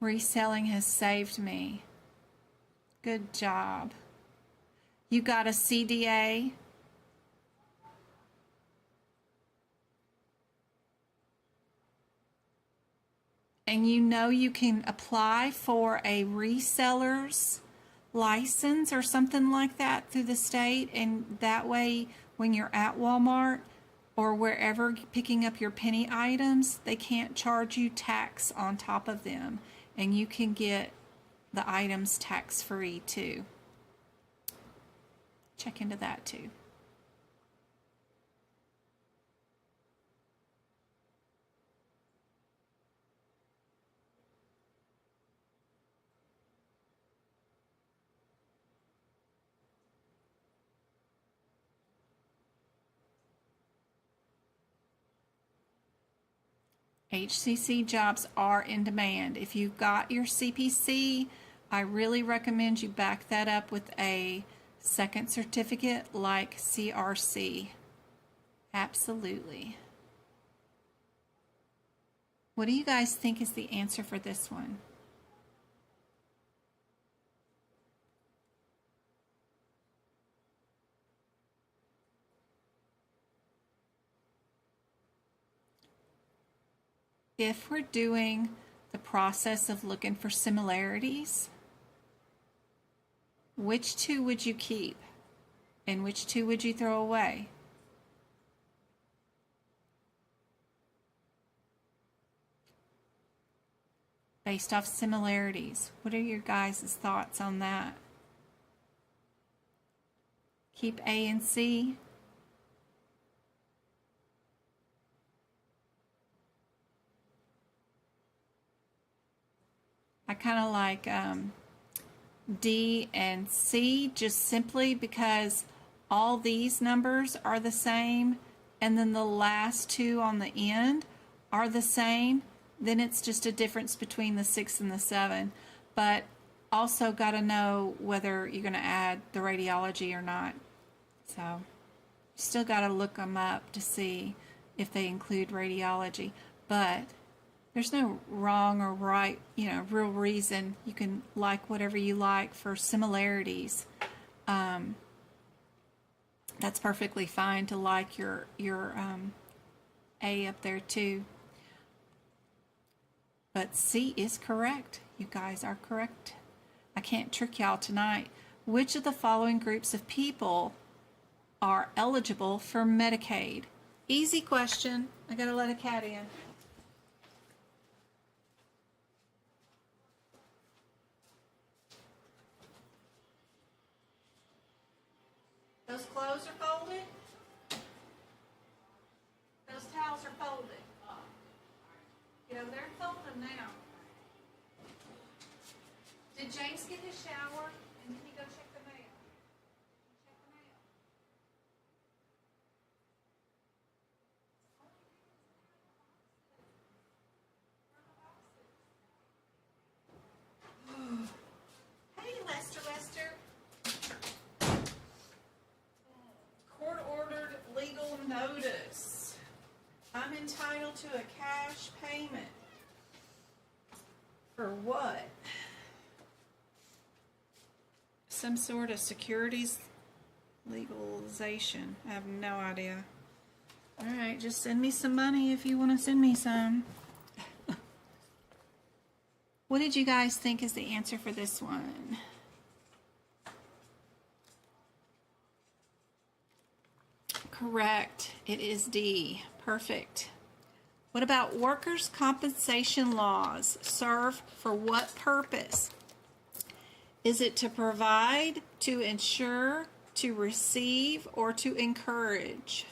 Reselling has saved me. Good job. You got a CDA? and you know you can apply for a reseller's license or something like that through the state, and that way when you're at Walmart or wherever picking up your penny items, they can't charge you tax on top of them, and you can get the items tax-free too. Check into that too. HCC jobs are in demand. If you've got your CPC, I really recommend you back that up with a second certificate like CRC. Absolutely. What do you guys think is the answer for this one? If we're doing the process of looking for similarities, which two would you keep and which two would you throw away? Based off similarities, what are your guys' thoughts on that? Keep A and C. I kind of like D and C just simply because all these numbers are the same, and then the last two on the end are the same. Then it's just a difference between the 6 and the 7. But also got to know whether you're going to add the radiology or not. So you still got to look them up to see if they include radiology. But there's no wrong or right, real reason. You can like whatever you like for similarities. That's perfectly fine to like your A up there too. But C is correct. You guys are correct. I can't trick y'all tonight. Which of the following groups of people are eligible for Medicaid? Easy question. I gotta let a cat in. Those clothes are folded? Those towels are folded. Get over there and fold them now. Did James get his shower? And can he go check the mail? Check the mail. Hey, Lester. Court-ordered legal notice. I'm entitled to a cash payment. For what? Some sort of securities legalization. I have no idea. Alright, just send me some money if you want to send me some. What did you guys think is the answer for this one? Correct. It is D. Perfect. What about workers' compensation laws serve for what purpose? Is it to provide, to ensure, to receive, or to encourage?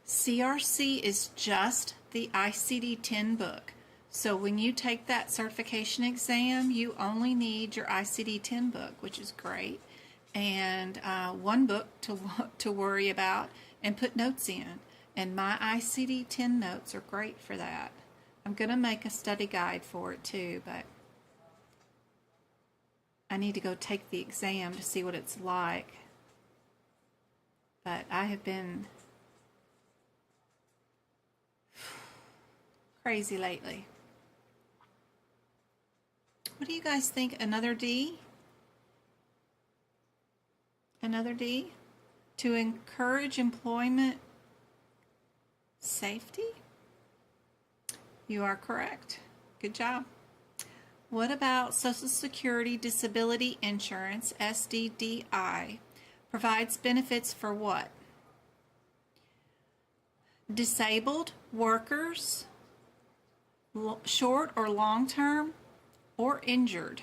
CRC is just the ICD-10 book. So when you take that certification exam, you only need your ICD-10 book, which is great, and one book to worry about and put notes in. And my ICD-10 notes are great for that. I'm going to make a study guide for it too, but I need to go take the exam to see what it's like. But I have been crazy lately. What do you guys think? Another D? Another D? To encourage employment safety? You are correct. Good job. What about Social Security Disability Insurance, SDDI, provides benefits for what? Disabled workers, short or long term, or injured?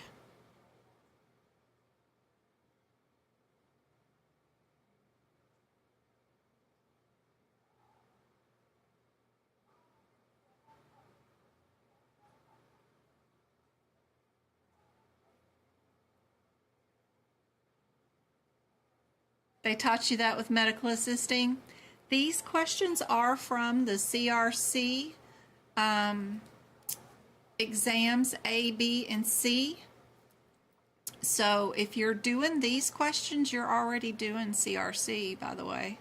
They taught you that with medical assisting. These questions are from the CRC exams A, B, and C. So if you're doing these questions, you're already doing CRC, by the way.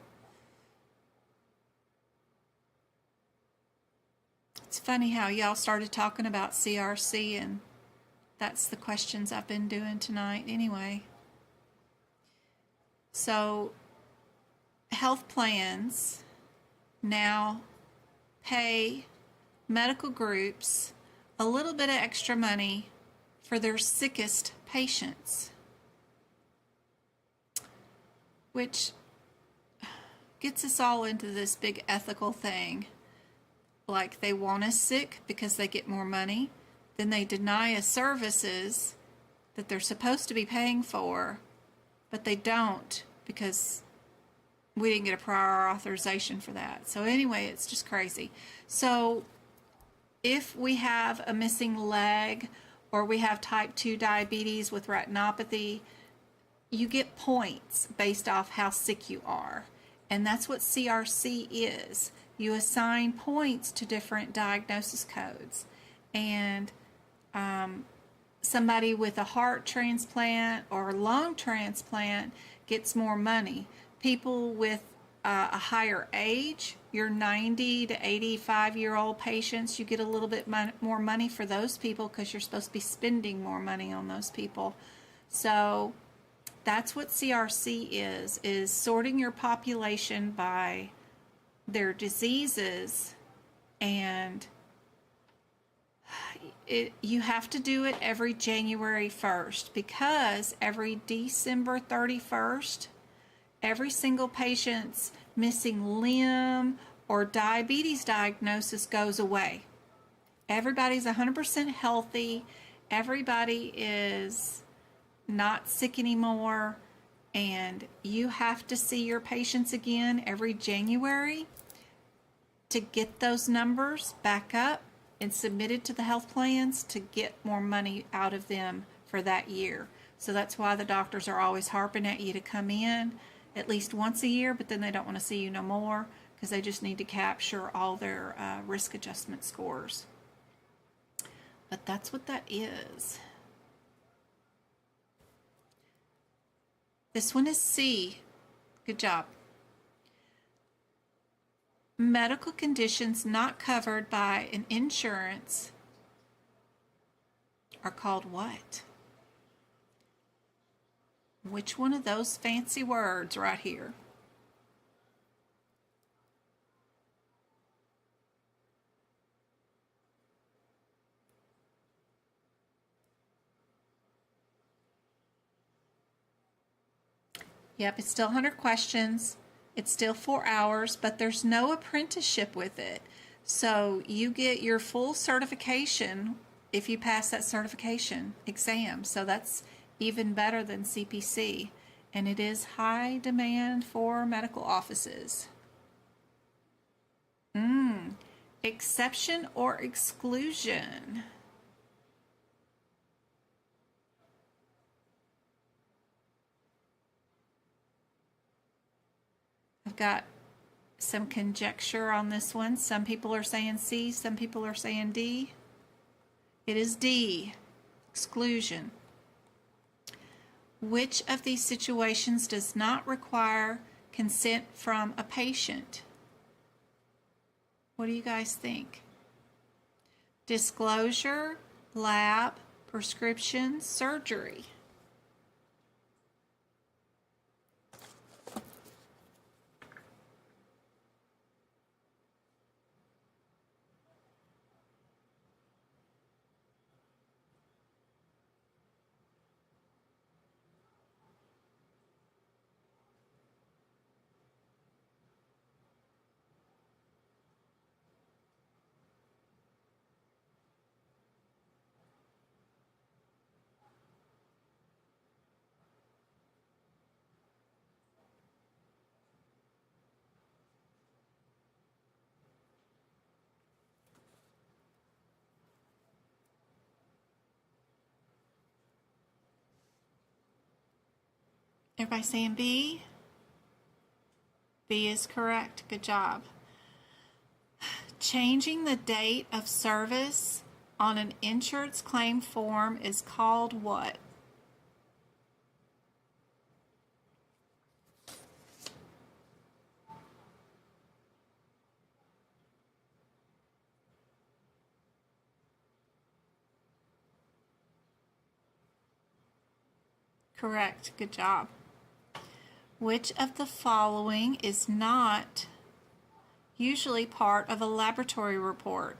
It's funny how y'all started talking about CRC, and that's the questions I've been doing tonight anyway. So health plans now pay medical groups a little bit of extra money for their sickest patients, which gets us all into this big ethical thing. Like, they want us sick because they get more money, then they deny us services that they're supposed to be paying for, but they don't because we didn't get a prior authorization for that. So anyway, it's just crazy. So if we have a missing leg, or we have type 2 diabetes with retinopathy, you get points based off how sick you are. And that's what CRC is. You assign points to different diagnosis codes. And somebody with a heart transplant or lung transplant gets more money. People with a higher age, your 90 to 85-year-old patients, you get a little bit more money for those people because you're supposed to be spending more money on those people. So that's what CRC is sorting your population by their diseases, and you have to do it every January 1st, because every December 31st, every single patient's missing limb or diabetes diagnosis goes away. Everybody's 100% healthy. Everybody is not sick anymore. And you have to see your patients again every January to get those numbers back up and submitted to the health plans to get more money out of them for that year. So that's why the doctors are always harping at you to come in at least once a year, but then they don't want to see you no more because they just need to capture all their risk adjustment scores. But that's what that is. This one is C. Good job. Medical conditions not covered by an insurance are called what? Which one of those fancy words right here? Yep, it's still 100 questions. It's still 4 hours, but there's no apprenticeship with it. So you get your full certification if you pass that certification exam. So that's even better than CPC. And it is high demand for medical offices. Exception or exclusion? I've got some conjecture on this one. Some people are saying C, some people are saying D. It is D, exclusion. Which of these situations does not require consent from a patient? What do you guys think? Disclosure, lab, prescription, surgery. Everybody saying B? B is correct. Good job. Changing the date of service on an insurance claim form is called what? Correct. Good job. Which of the following is not usually part of a laboratory report?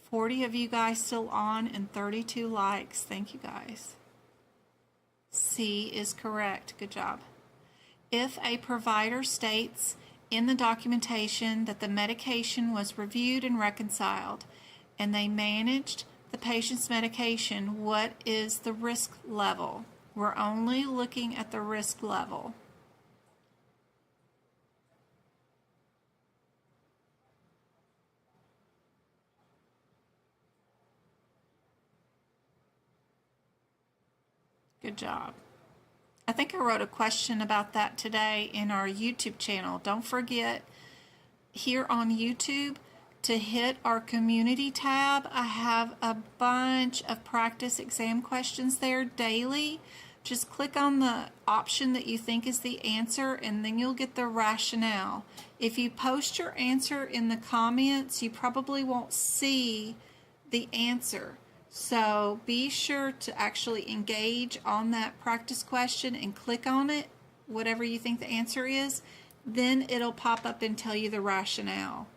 $40 of you guys still on and 32 likes. Thank you guys. C is correct. Good job. If a provider states in the documentation that the medication was reviewed and reconciled and they managed the patient's medication, what is the risk level? We're only looking at the risk level. Good job. I think I wrote a question about that today in our YouTube channel. Don't forget here on YouTube to hit our community tab. I have a bunch of practice exam questions there daily. Just click on the option that you think is the answer and then you'll get the rationale. If you post your answer in the comments, you probably won't see the answer. So be sure to actually engage on that practice question and click on it, whatever you think the answer is. Then it'll pop up and tell you the rationale.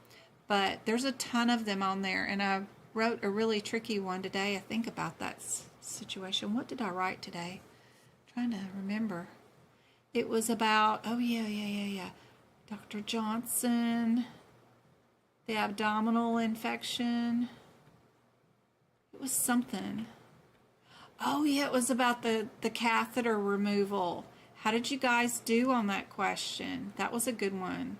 But there's a ton of them on there, and I wrote a really tricky one today, I think, about that situation. What did I write today? I'm trying to remember. It was about, oh yeah. Dr. Johnson, the abdominal infection. It was something. Oh yeah, it was about the catheter removal. How did you guys do on that question? That was a good one.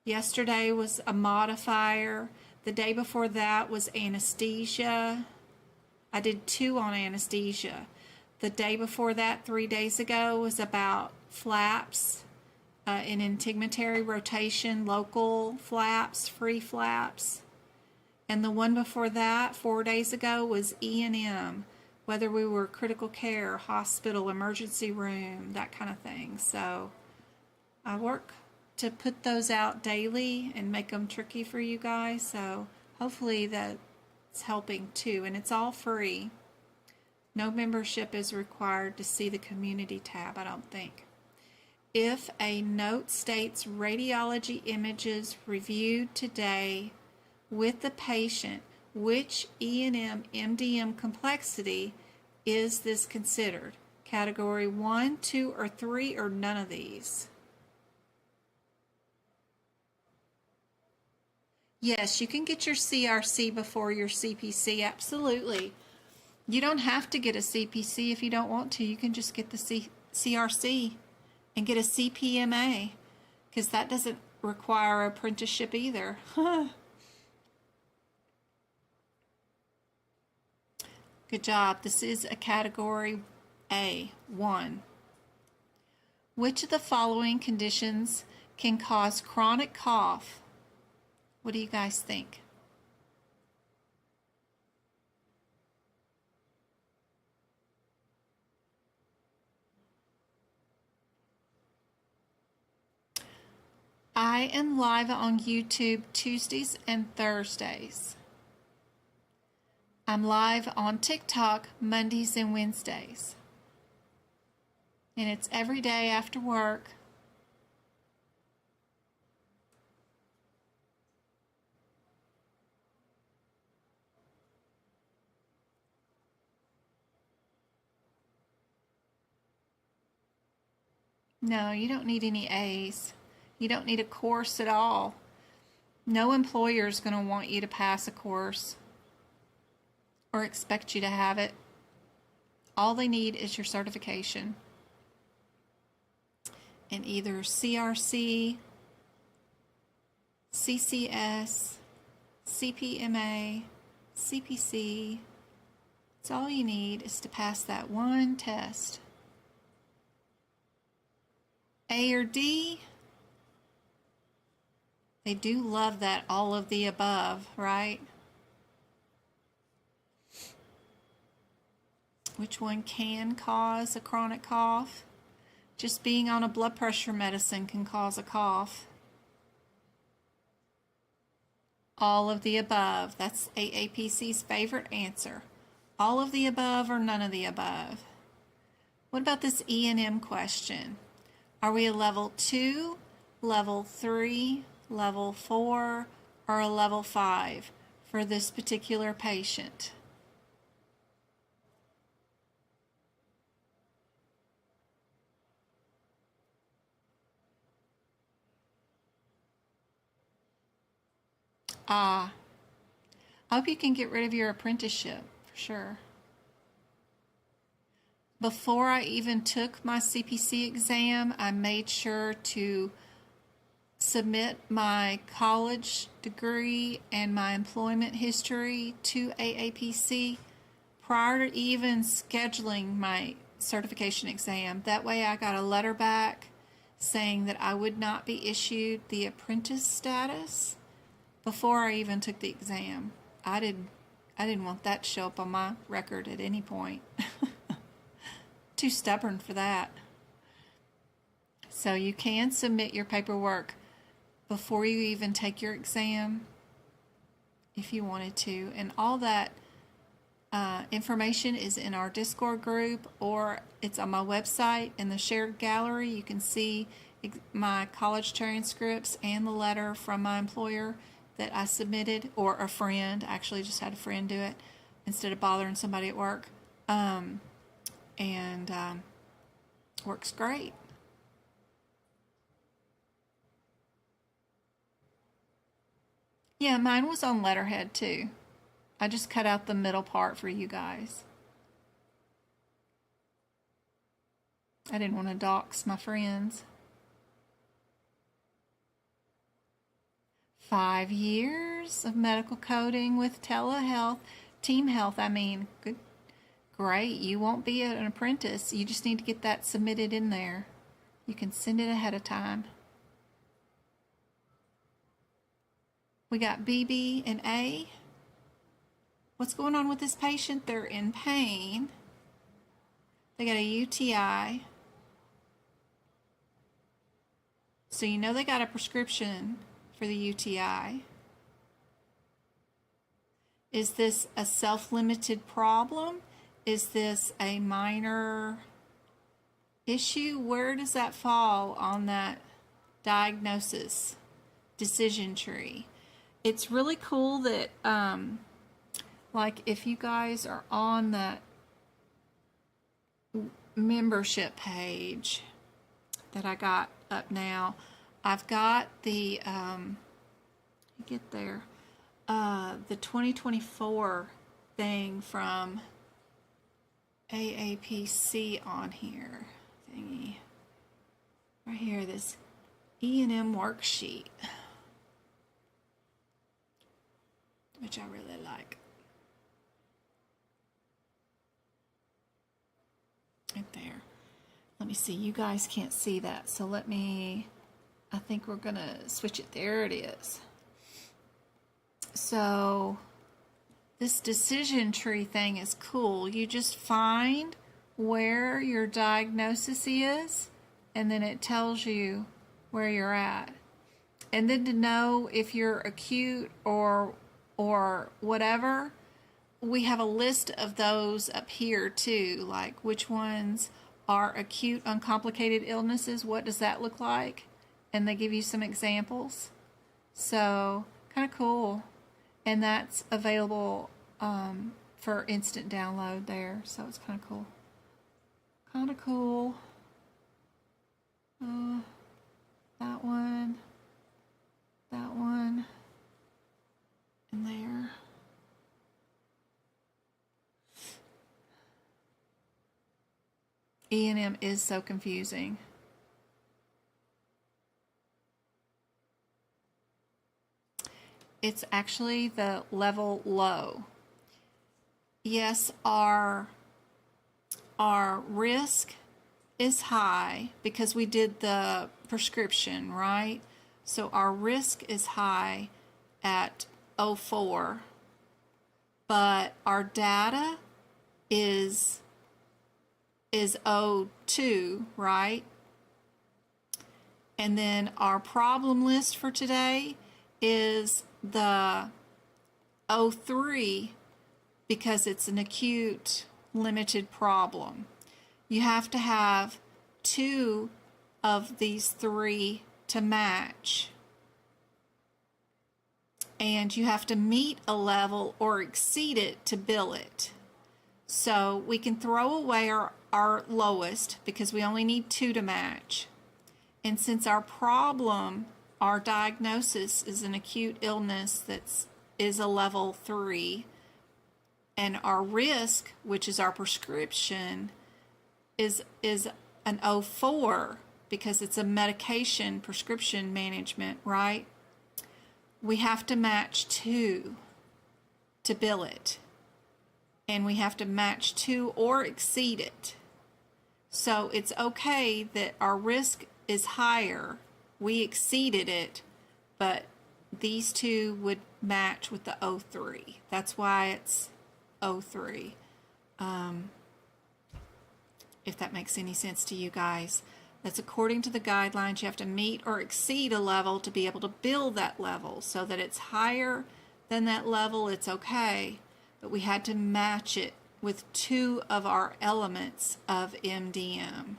Yesterday was a modifier. The day before that was anesthesia. I did 2 on anesthesia. The day before that, 3 days ago, was about flaps. In integumentary rotation, local flaps, free flaps. And the one before that, 4 days ago, was E&M, whether we were critical care, hospital, emergency room, that kind of thing. So I work to put those out daily and make them tricky for you guys. So hopefully that's helping too. And it's all free. No membership is required to see the community tab, I don't think. If a note states radiology images reviewed today with the patient, which E&M MDM complexity is this considered? Category 1, 2, or 3, or none of these? Yes, you can get your CRC before your CPC, absolutely. You don't have to get a CPC if you don't want to. You can just get the CRC and get a CPMA, because that doesn't require apprenticeship either. Good job. This is a category A1. Which of the following conditions can cause chronic cough? What do you guys think? I am live on YouTube Tuesdays and Thursdays. I'm live on TikTok Mondays and Wednesdays. And it's every day after work. No, you don't need any A's. You don't need a course at all. No employer is going to want you to pass a course or expect you to have it. All they need is your certification in either CRC, CCS, CPMA, CPC. It's all you need is to pass that one test. A or D? They do love that all of the above, right? Which one can cause a chronic cough? Just being on a blood pressure medicine can cause a cough. All of the above. That's AAPC's favorite answer. All of the above or none of the above. What about this E&M question? Are we a level 2, level 3, level 4, or a level 5 for this particular patient? I hope you can get rid of your apprenticeship, for sure. Before I even took my CPC exam, I made sure to submit my college degree and my employment history to AAPC prior to even scheduling my certification exam. That way I got a letter back saying that I would not be issued the apprentice status before I even took the exam. I didn't want that to show up on my record at any point. Too stubborn for that. So you can submit your paperwork before you even take your exam if you wanted to. And all that information is in our Discord group, or it's on my website in the shared gallery. You can see my college transcripts and the letter from my employer that I submitted, or a friend. I actually just had a friend do it instead of bothering somebody at work. Works great. Yeah, mine was on letterhead too. I just cut out the middle part for you guys. I didn't want to dox my friends. 5 years of medical coding with telehealth, team health. I mean, good. Great, you won't be an apprentice. You just need to get that submitted in there. You can send it ahead of time. We got BB and A. What's going on with this patient? They're in pain. They got a UTI. So you know they got a prescription for the UTI. Is this a self-limited problem? Is this a minor issue? Where does that fall on that diagnosis decision tree? It's really cool that, like, if you guys are on that membership page that I got up now, I've got the, get there, the 2024 thing from AAPC on here thingy. Right here, this E&M worksheet, which I really like. Right there. Let me see. You guys can't see that, so let me, I think we're going to switch it. There it is. So this decision tree thing is cool. You just find where your diagnosis is, and then it tells you where you're at. And then to know if you're acute or whatever, we have a list of those up here too, like which ones are acute uncomplicated illnesses, what does that look like? And they give you some examples. So kind of cool. And that's available for instant download there, so it's kind of cool. Kind of cool. That one, and there. E&M is so confusing. It's actually the level low. Yes, our risk is high because we did the prescription, right? So our risk is high at 04, but our data is 02, right? And then our problem list for today is the 03 because it's an acute limited problem. You have to have 2 of these 3 to match. And you have to meet a level or exceed it to bill it. So we can throw away our lowest because we only need 2 to match. And since our problem, our diagnosis is an acute illness is a level 3, and our risk, which is our prescription, is an 04 because it's a medication prescription management, right? We have to match 2 to bill it, and we have to match 2 or exceed it. So it's okay that our risk is higher, we exceeded it, but these 2 would match with the 03. That's why it's 03. If that makes any sense to you guys. That's according to the guidelines. You have to meet or exceed a level to be able to bill that level. So that it's higher than that level, it's okay. But we had to match it with 2 of our elements of MDM.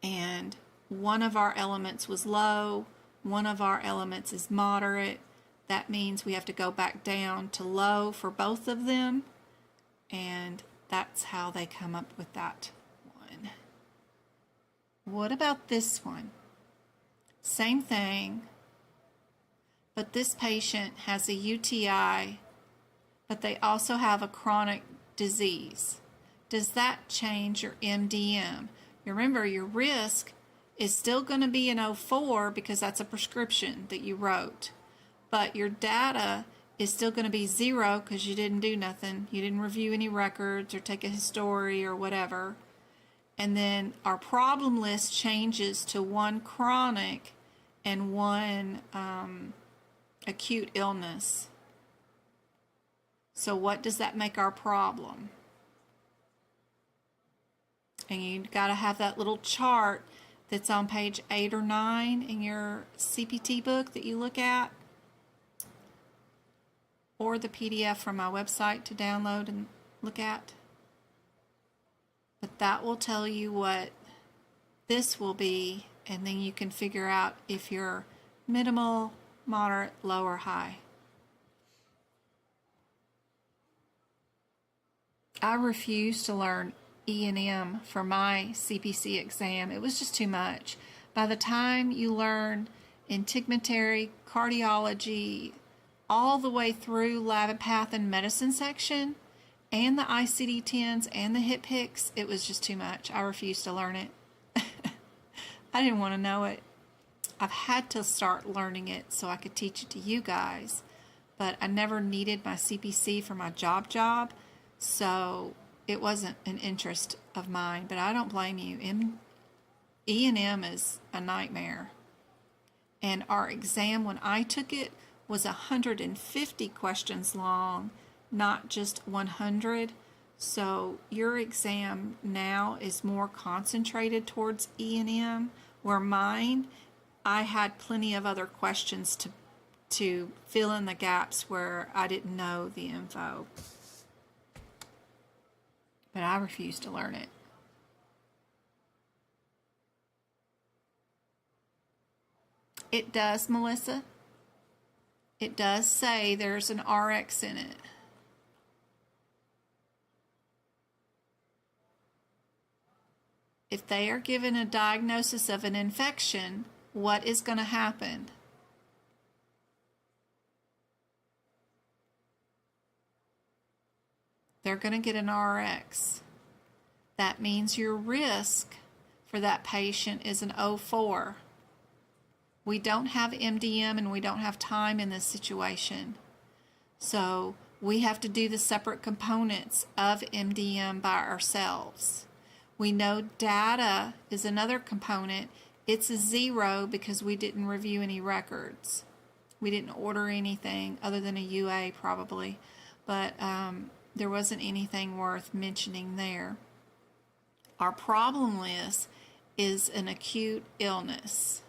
And one of our elements was low, one of our elements is moderate. That means we have to go back down to low for both of them, and that's how they come up with that one. What about this one? Same thing, but this patient has a UTI, but they also have a chronic disease. Does that change your MDM? Remember, your risk is still going to be an 04 because that's a prescription that you wrote. But your data is still going to be 0 because you didn't do nothing. You didn't review any records or take a history or whatever. And then our problem list changes to 1 chronic and 1 acute illness. So what does that make our problem? And you've got to have that little chart that's on page 8 or 9 in your CPT book that you look at, or the PDF from my website to download and look at. But that will tell you what this will be, and then you can figure out if you're minimal, moderate, low, or high. I refused to learn E&M for my CPC exam. It was just too much. By the time you learn integumentary, cardiology, all the way through lab and path and medicine section, and the ICD-10s and the hip hicks, it was just too much. I refused to learn it. I didn't want to know it. I've had to start learning it so I could teach it to you guys, but I never needed my CPC for my job, so it wasn't an interest of mine, but I don't blame you. E&M is a nightmare. And our exam, when I took it, was 150 questions long, not just 100. So your exam now is more concentrated towards E&M, where mine, I had plenty of other questions to fill in the gaps where I didn't know the info. But I refused to learn it. It does, Melissa. It does say there's an RX in it. If they are given a diagnosis of an infection, what is going to happen? They're going to get an RX. That means your risk for that patient is an 0.4. We don't have MDM and we don't have time in this situation. So we have to do the separate components of MDM by ourselves. We know data is another component. It's a 0 because we didn't review any records. We didn't order anything other than a UA probably, but there wasn't anything worth mentioning there. Our problem list is an acute illness.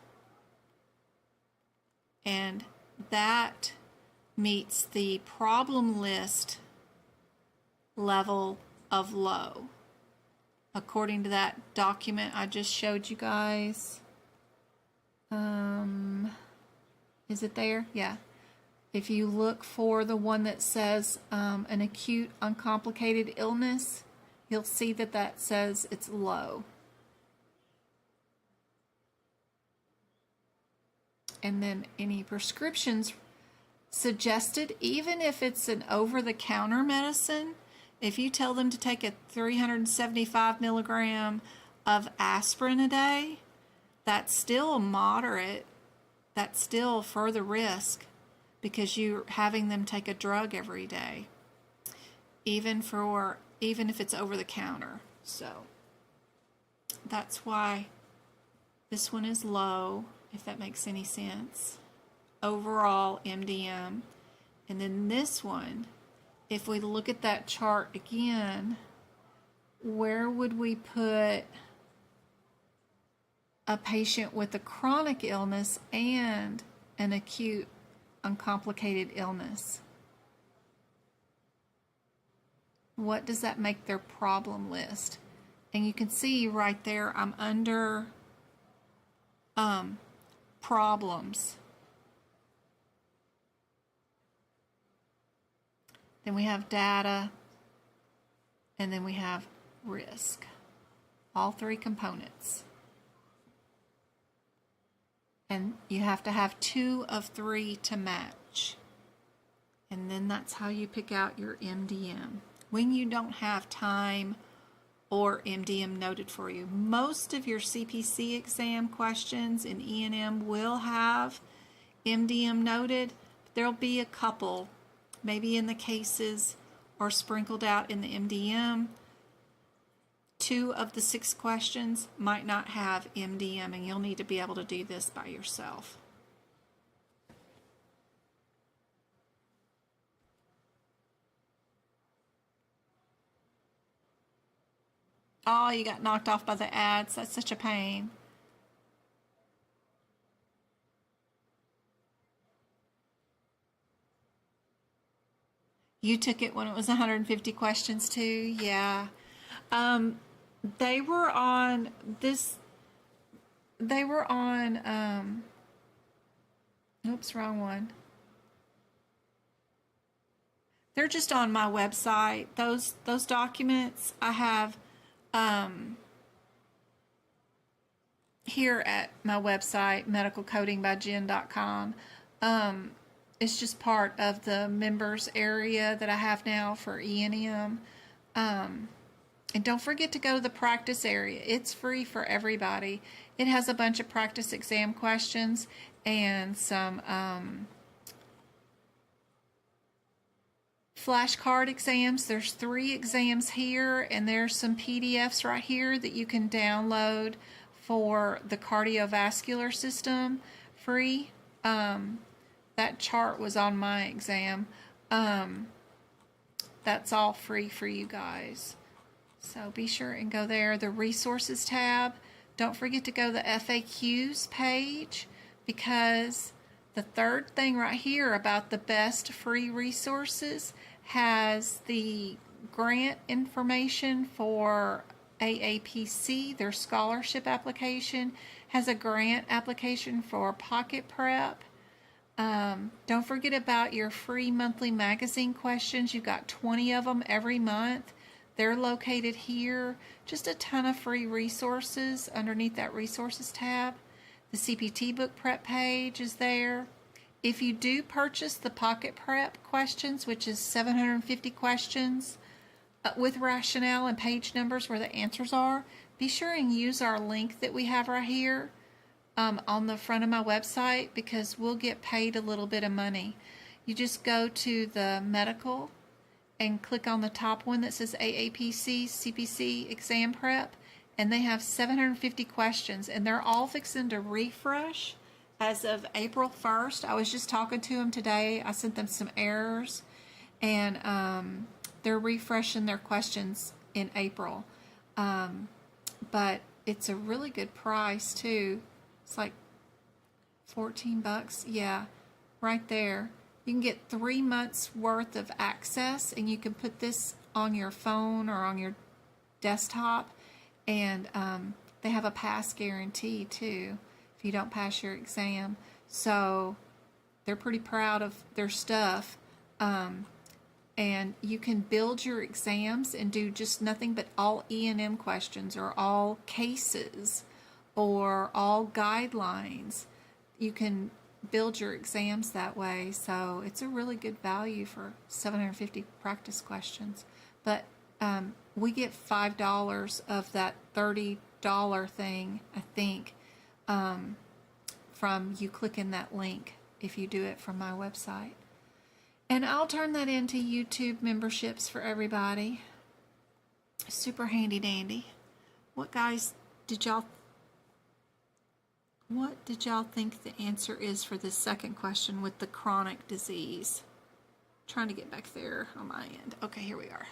And that meets the problem list level of low. According to that document I just showed you guys. Is it there? Yeah. If you look for the one that says an acute uncomplicated illness, you'll see that that says it's low. And then any prescriptions suggested, even if it's an over-the-counter medicine, if you tell them to take a 375 milligram of aspirin a day, that's still moderate. That's still further risk because you're having them take a drug every day, even if it's over-the-counter. So that's why this one is low, if that makes any sense. Overall MDM. And then this one, if we look at that chart again, where would we put a patient with a chronic illness and an acute uncomplicated illness? What does that make their problem list? And you can see right there, I'm under problems. Then we have data, and then we have risk. All three components. And you have to have 2 of 3 to match. And then that's how you pick out your MDM. When you don't have time or MDM noted for you. Most of your CPC exam questions in E&M will have MDM noted. There'll be a couple, maybe in the cases or sprinkled out in the MDM. 2 of the 6 questions might not have MDM, and you'll need to be able to do this by yourself. Oh, you got knocked off by the ads. That's such a pain. You took it when it was 150 questions too? Yeah. They were on this, oops, wrong one. They're just on my website. Those documents I have here at my website, medicalcodingbyjen.com. it's just part of the members area that I have now for E&M. And don't forget to go to the practice area. It's free for everybody. It has a bunch of practice exam questions and some flashcard exams. There's 3 exams here, and there's some PDFs right here that you can download for the cardiovascular system free. That chart was on my exam. That's all free for you guys. So be sure and go there. The resources tab. Don't forget to go to the FAQs page, because the third thing right here about the best free resources has the grant information for AAPC, their scholarship application, has a grant application for Pocket Prep. Don't forget about your free monthly magazine questions. You've got 20 of them every month. They're located here. Just a ton of free resources underneath that resources tab. The CPT book prep page is there. If you do purchase the Pocket Prep questions, which is 750 questions with rationale and page numbers where the answers are, be sure and use our link that we have right here on the front of my website, because we'll get paid a little bit of money. You just go to the medical and click on the top one that says AAPC CPC exam prep, and they have 750 questions, and they're all fixing to refresh as of April 1st. I was just talking to them today. I sent them some errors, and they're refreshing their questions in April. But it's a really good price too. It's like $14. Yeah, right there. You can get 3 months worth of access, and you can put this on your phone or on your desktop, and they have a pass guarantee too if you don't pass your exam. So they're pretty proud of their stuff. And you can build your exams and do just nothing but all E&M questions, or all cases, or all guidelines. You can build your exams that way. So it's a really good value for 750 practice questions. But we get $5 of that $30 thing, I think, from you clicking that link if you do it from my website. And I'll turn that into YouTube memberships for everybody. Super handy dandy. What did y'all think the answer is for this second question with the chronic disease? I'm trying to get back there on my end. Okay, here we are.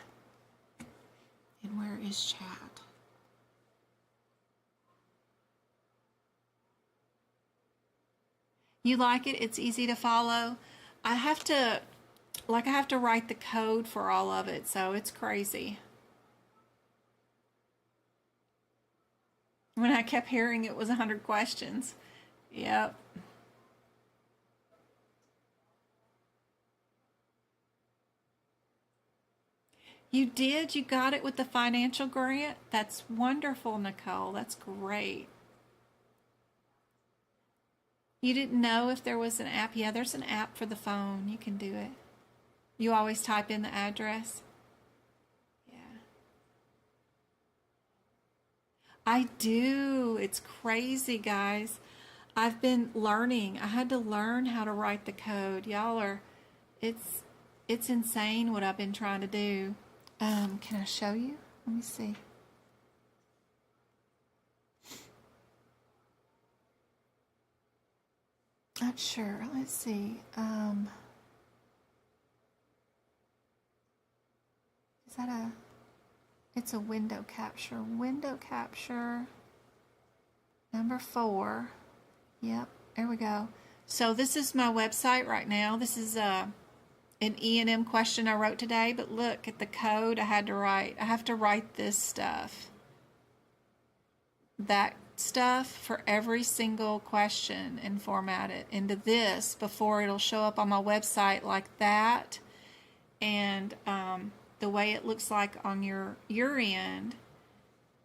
And where is chat? You like it? It's easy to follow. I have to write the code for all of it, so it's crazy. When I kept hearing it was 100 questions. Yep. You did? You got it with the financial grant? That's wonderful, Nicole. That's great. You didn't know if there was an app? Yeah, there's an app for the phone. You can do it. You always type in the address? Yeah. I do. It's crazy, guys. I've been learning. I had to learn how to write the code. It's insane what I've been trying to do. Can I show you? Let me see. Not sure. Let's see. Is that it's a window capture. Window capture number 4. Yep, there we go. So this is my website right now. This is an E&M question I wrote today, but look at the code I had to write. I have to write this stuff. That stuff for every single question and format it into this before it'll show up on my website like that. And the way it looks like on your end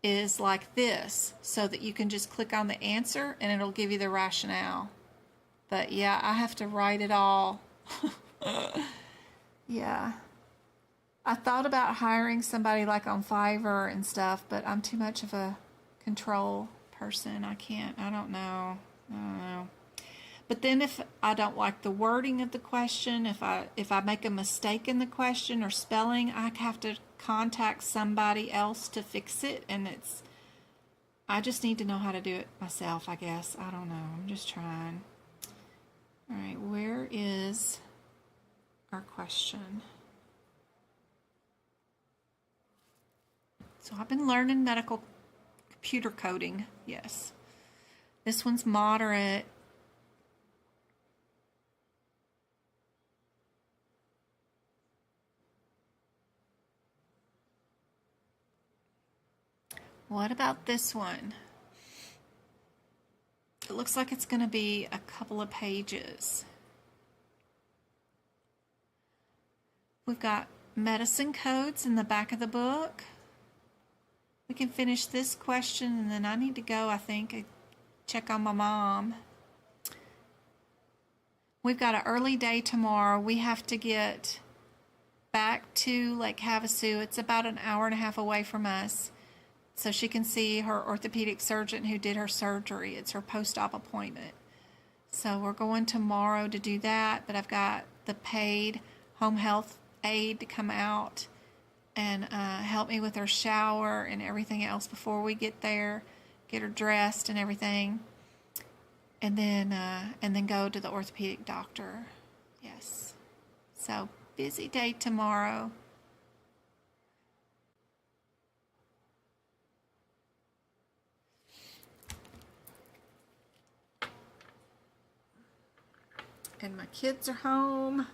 is like this, so that you can just click on the answer and it'll give you the rationale. But yeah, I have to write it all Yeah. I thought about hiring somebody like on Fiverr and stuff, but I'm too much of a control person. I can't. I don't know. I don't know. But then if I don't like the wording of the question, if I make a mistake in the question or spelling, I have to contact somebody else to fix it, and I just need to know how to do it myself, I guess. I don't know. I'm just trying. All right, where is our question? So I've been learning medical computer coding. Yes. This one's moderate. What about this one? It looks like it's going to be a couple of pages. We've got medicine codes in the back of the book. We can finish this question, and then I need to go, I think, and check on my mom. We've got an early day tomorrow. We have to get back to Lake Havasu. It's about an hour and a half away from us, so she can see her orthopedic surgeon who did her surgery. It's her post-op appointment. So we're going tomorrow to do that, but I've got the paid home health aide to come out and help me with her shower and everything else before we get there, get her dressed and everything, and then go to the orthopedic doctor. Yes. So busy day tomorrow. And my kids are home.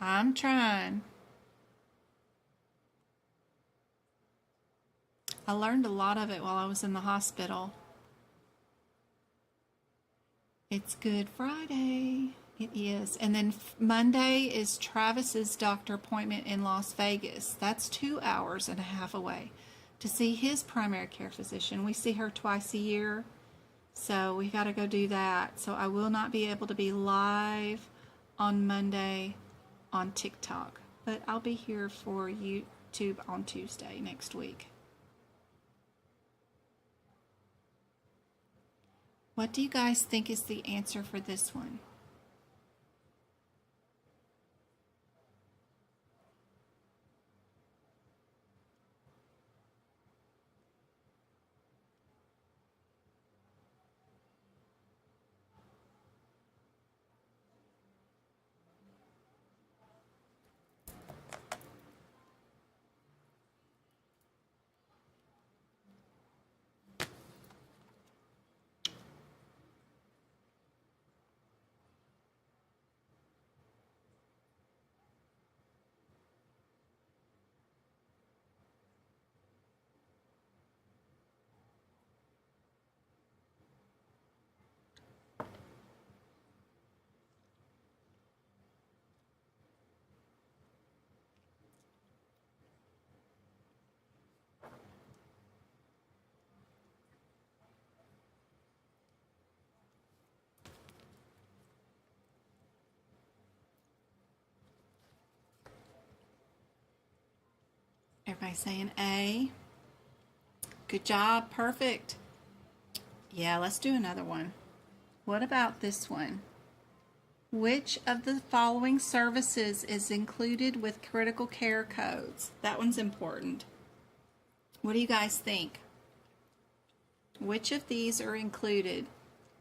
I'm trying. I learned a lot of it while I was in the hospital. It's Good Friday. It is. And then Monday is Travis's doctor appointment in Las Vegas. That's 2 hours and a half away to see his primary care physician. We see her twice a year, so we got to go do that. So I will not be able to be live on Monday on TikTok, but I'll be here for YouTube on Tuesday next week. What do you guys think is the answer for this one? Everybody saying A. Good job. Perfect. Yeah, let's do another one. What about this one? Which of the following services is included with critical care codes? That one's important. What do you guys think? Which of these are included?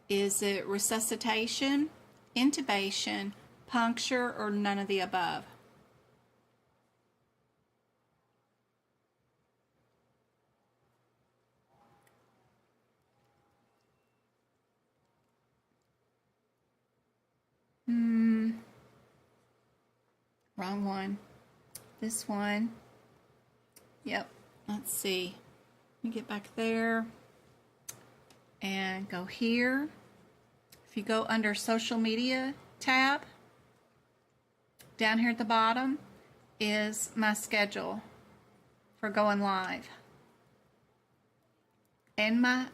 Is it resuscitation, intubation, puncture, or none of the above? Wrong one. This one. Yep. Let's see. Let me get back there and go here. If you go under social media tab, down here at the bottom is my schedule for going live. And my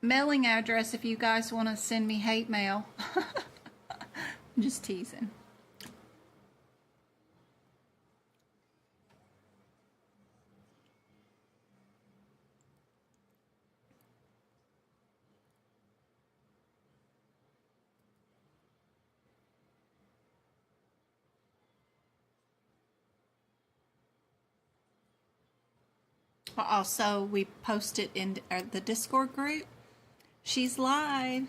mailing address if you guys want to send me hate mail. I'm just teasing. Also, we posted in the Discord group. She's live.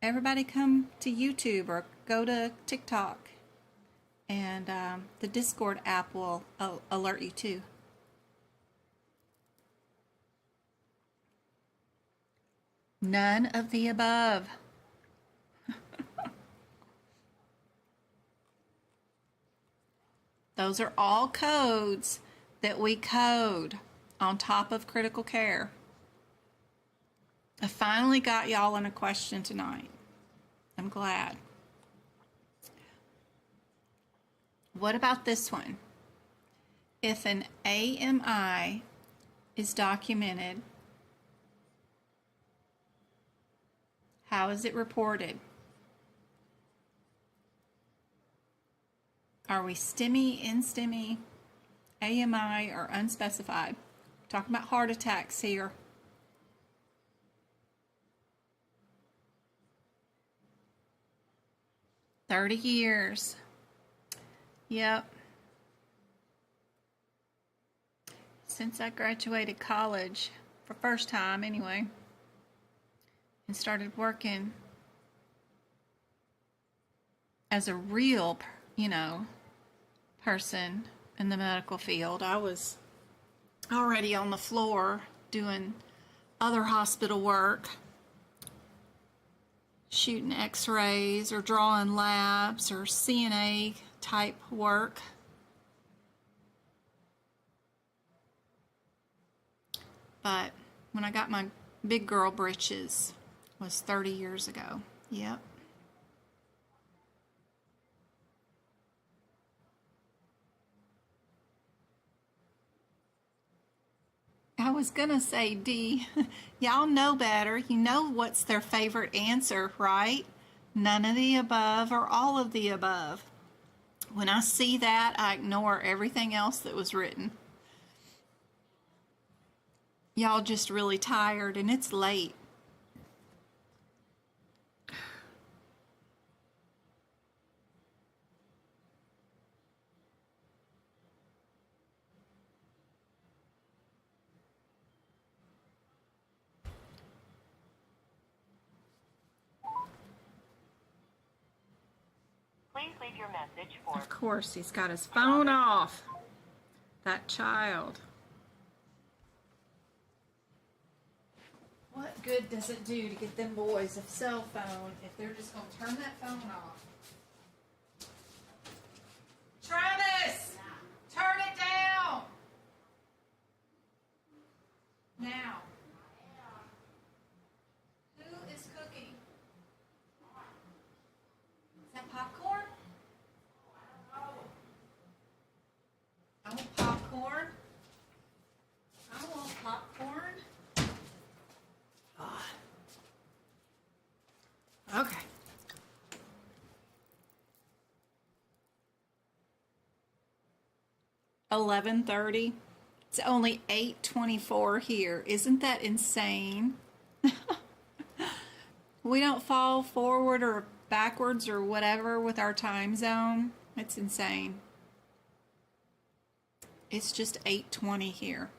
Everybody come to YouTube or go to TikTok. And the Discord app will alert you too. None of the above. Those are all codes that we code on top of critical care. I finally got y'all in a question tonight. I'm glad. What about this one? If an AMI is documented, how is it reported? Are we STEMI, in-STEMI, AMI, or unspecified? Talking about heart attacks here. "30 years. Yep. Since I graduated college, for first time anyway, and started working as a real, person in the medical field. I was already on the floor doing other hospital work, shooting x-rays or drawing labs or CNA type work. But when I got my big girl britches was 30 years ago. Yep. I was gonna say D. Y'all know better. You know what's their favorite answer, right? None of the above or all of the above. When I see that, I ignore everything else that was written. Y'all just really tired and it's late. Please leave your message for... Of course, he's got his phone off. That child. What good does it do to get them boys a cell phone if they're just going to turn that phone off? Travis! Turn it down! Now. Who is cooking? Is that popcorn? I want popcorn. I want popcorn. Okay. $11:30. It's only 8:24 here. Isn't that insane? We don't fall forward or backwards or whatever with our time zone. It's insane. It's just 8:20 here.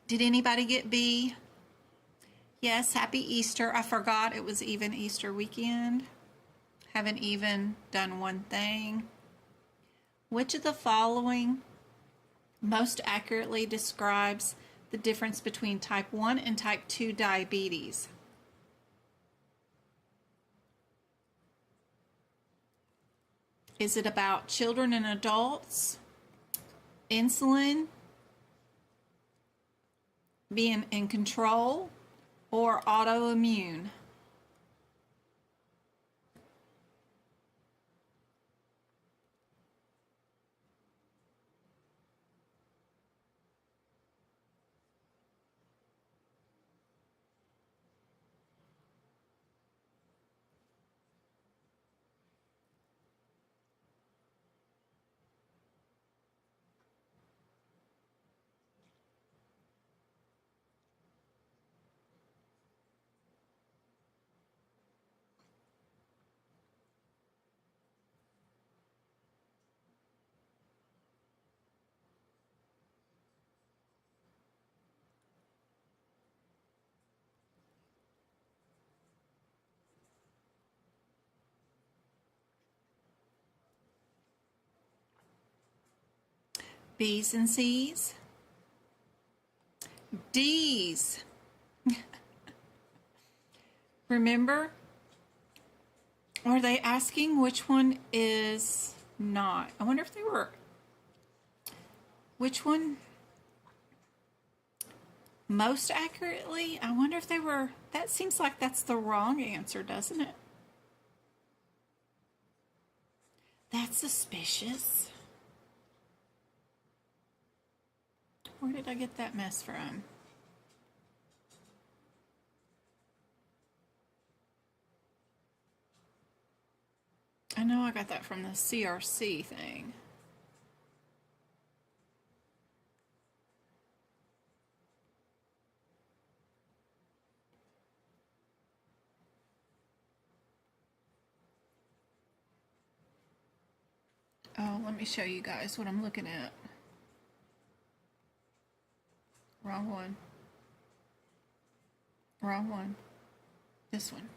Did anybody get B? Yes, happy Easter. I forgot it was even Easter weekend. Haven't even done one thing. Which of the following most accurately describes the difference between type 1 and type 2 diabetes? Is it about children and adults, insulin, being in control, or autoimmune? B's and C's. D's. Remember? Are they asking which one is not? I wonder if they were. Which one most accurately? I wonder if they were. That seems like that's the wrong answer, doesn't it? That's suspicious. Where did I get that mess from? I know I got that from the CRC thing. Oh, let me show you guys what I'm looking at. Wrong one. Wrong one. This one.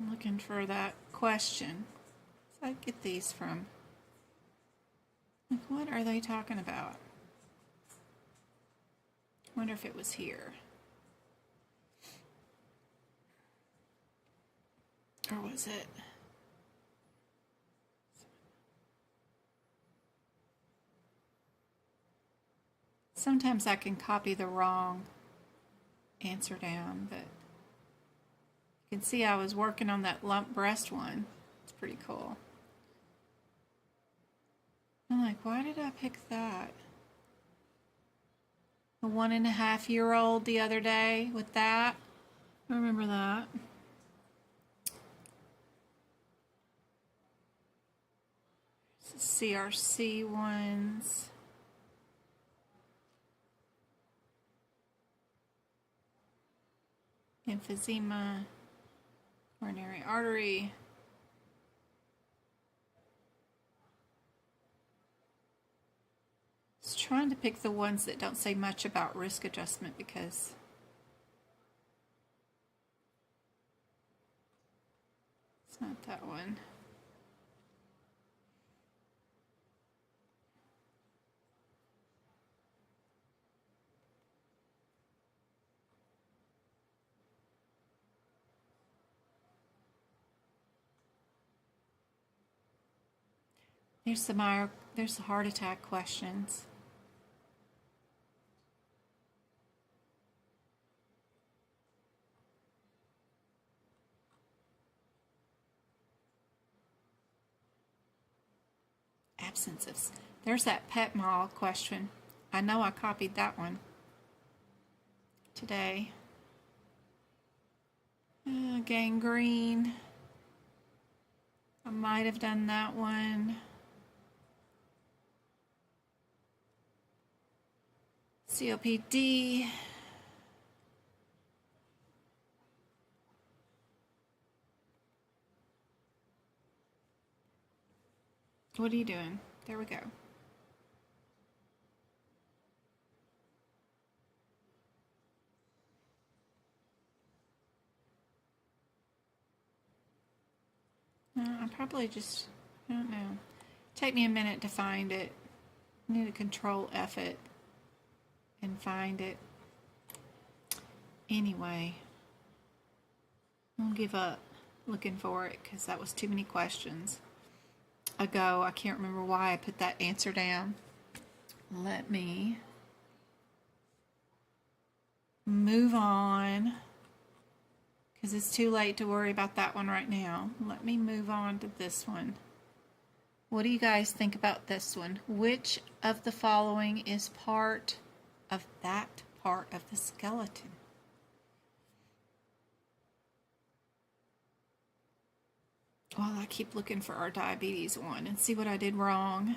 I'm looking for that question. So I get these from. Like, what are they talking about? I wonder if it was here. Or was it? Sometimes I can copy the wrong answer down, but you can see I was working on that lump breast one. It's pretty cool. I'm like, why did I pick that? The 1.5-year-old the other day with that. I remember that. CRC ones. Emphysema, coronary artery. Just trying to pick the ones that don't say much about risk adjustment because it's not that one. There's the heart attack questions. Absence of. There's that pet mall question. I know I copied that one today. Gangrene. I might have done that one. COPD. What are you doing? There we go. I probably just, I don't know. Take me a minute to find it. I need to control F it and find it. Anyway, I'll give up looking for it because that was too many questions. ago. I can't remember why I put that answer down. Let me move on because it's too late to worry about that one right now. Let me move on to this one. What do you guys think about this one? Which of the following is part of that part of the skeleton? Well, I keep looking for our diabetes one and see what I did wrong.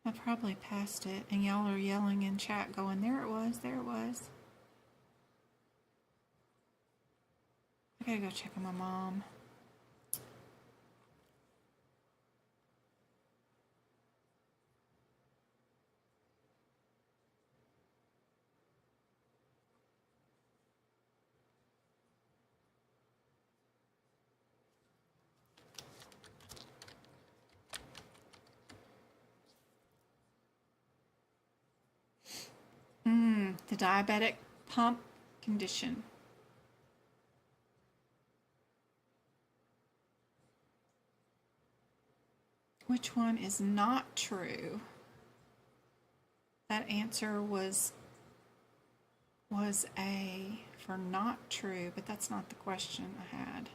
I probably passed it, and y'all are yelling in chat going, there it was, there it was. I gotta go check on my mom. The diabetic pump condition. Which one is not true? That answer was A for not true, but that's not the question I had.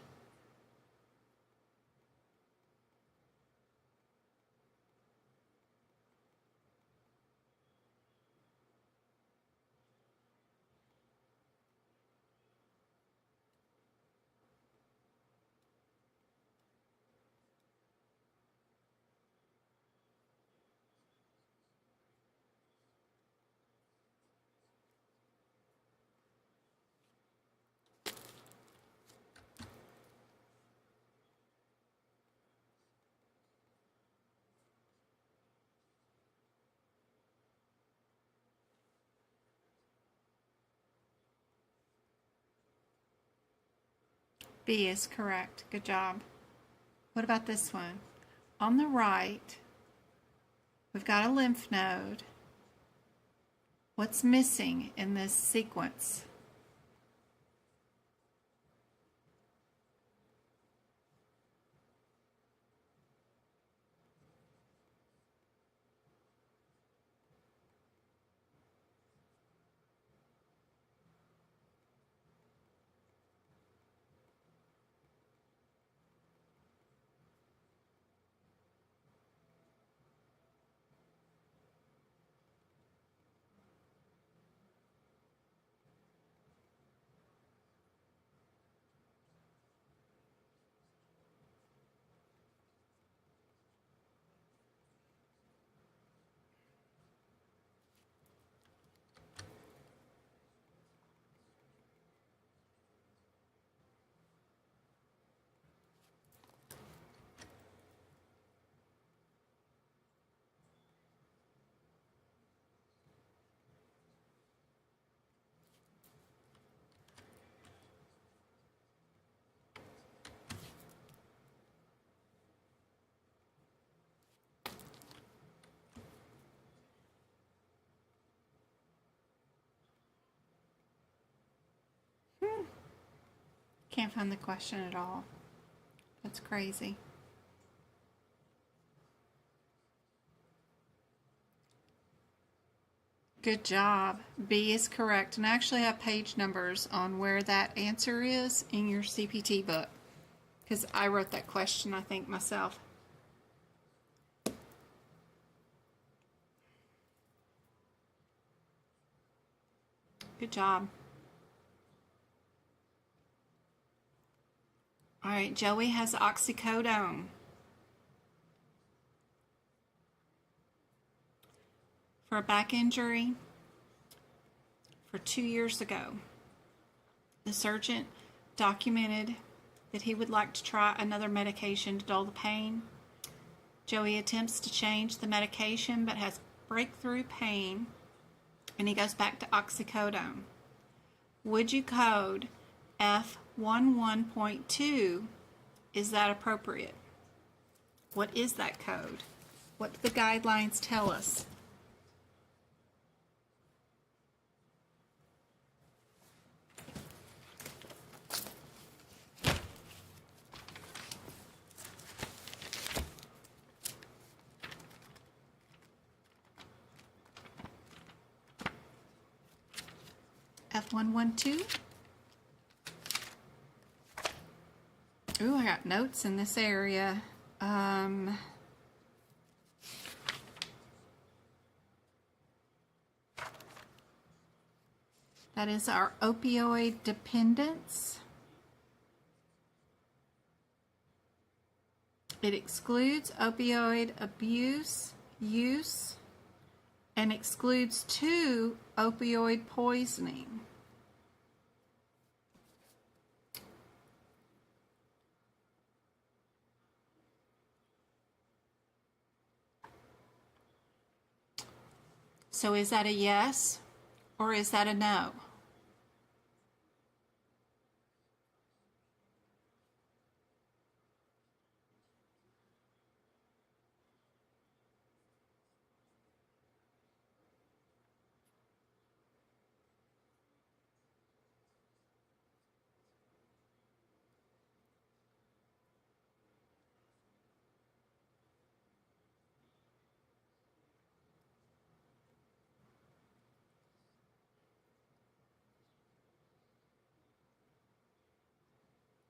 B is correct. Good job. What about this one? On the right, we've got a lymph node. What's missing in this sequence? Can't find the question at all. That's crazy. Good job. B is correct. And I actually have page numbers on where that answer is in your CPT book, because I wrote that question, I think, myself. Good job. All right, Joey has oxycodone. For a back injury for 2 years ago, the surgeon documented that he would like to try another medication to dull the pain. Joey attempts to change the medication but has breakthrough pain, and he goes back to oxycodone. Would you code F11.2? Is that appropriate? What is that code? What do the guidelines tell us? F112. Ooh, I got notes in this area. That is our opioid dependence. It excludes opioid abuse, use, and excludes 2 opioid poisoning. So is that a yes or is that a no?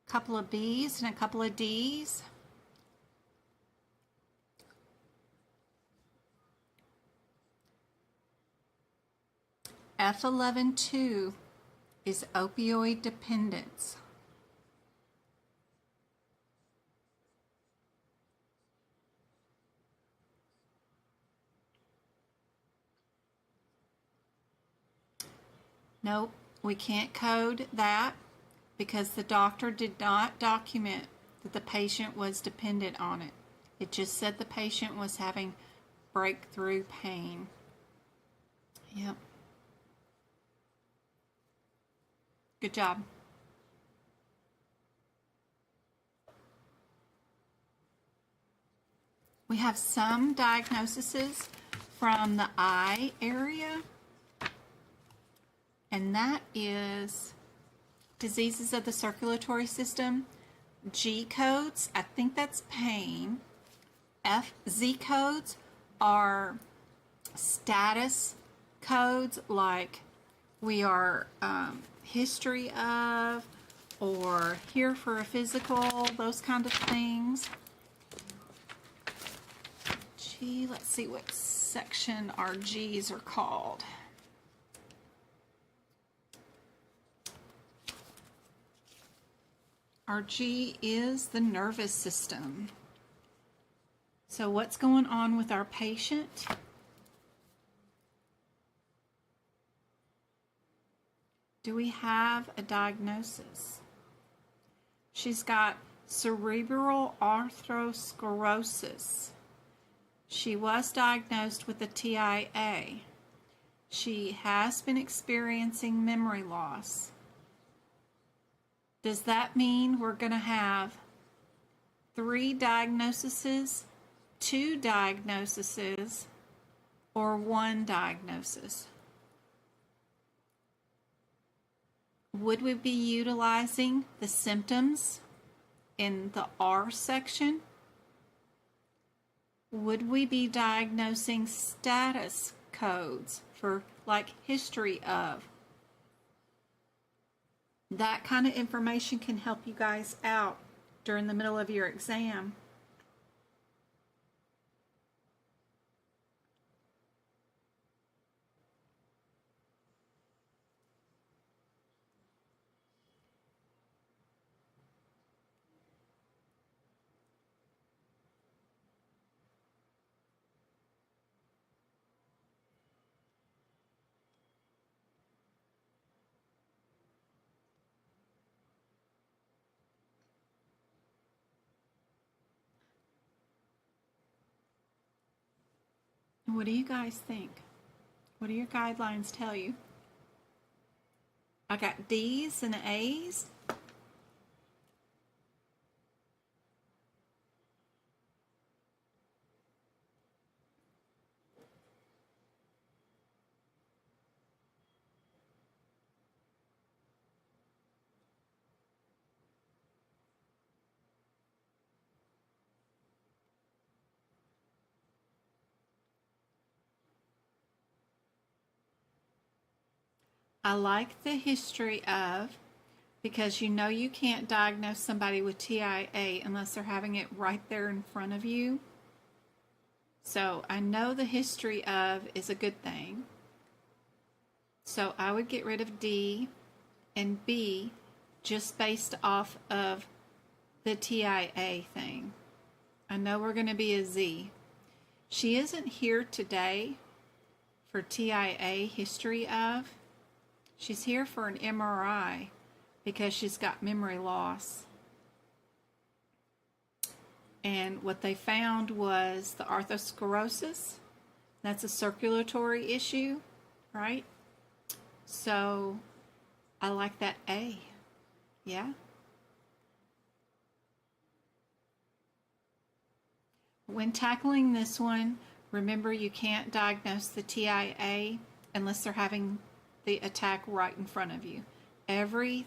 Couple of B's and a couple of D's. F11.2 is opioid dependence. Nope, we can't code that because the doctor did not document that the patient was dependent on it. It just said the patient was having breakthrough pain. Yep. Good job. We have some diagnoses from the eye area, and that is diseases of the circulatory system. G codes, I think that's pain. Z codes are status codes, like we are history of, or here for a physical, those kind of things. G, let's see what section our G's are called. Our G is the nervous system. So what's going on with our patient? Do we have a diagnosis? She's got cerebral arthrosclerosis. She was diagnosed with a TIA. She has been experiencing memory loss. Does that mean we're going to have 3 diagnoses, 2 diagnoses, or 1 diagnosis? Would we be utilizing the symptoms in the R section? Would we be diagnosing status codes for like history of? That kind of information can help you guys out during the middle of your exam. What do you guys think? What do your guidelines tell you? I got D's and A's. I like the history of, because you know you can't diagnose somebody with TIA unless they're having it right there in front of you. So I know the history of is a good thing. So I would get rid of D and B just based off of the TIA thing. I know we're going to be a Z. She isn't here today for TIA history of. She's here for an MRI because she's got memory loss. And what they found was the arthrosclerosis. That's a circulatory issue, right? So I like that A. Yeah. When tackling this one, remember you can't diagnose the TIA unless they're having the attack right in front of you. Everything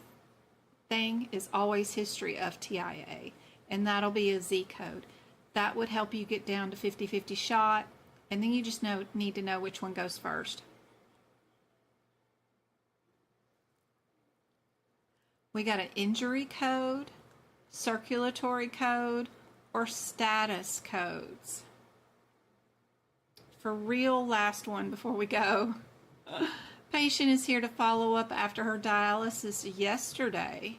is always history of TIA, and that'll be a Z code. That would help you get down to 50-50 shot, and then you just need to know which one goes first. We got an injury code, circulatory code, or status codes. For real, last one before we go. Patient is here to follow up after her dialysis yesterday.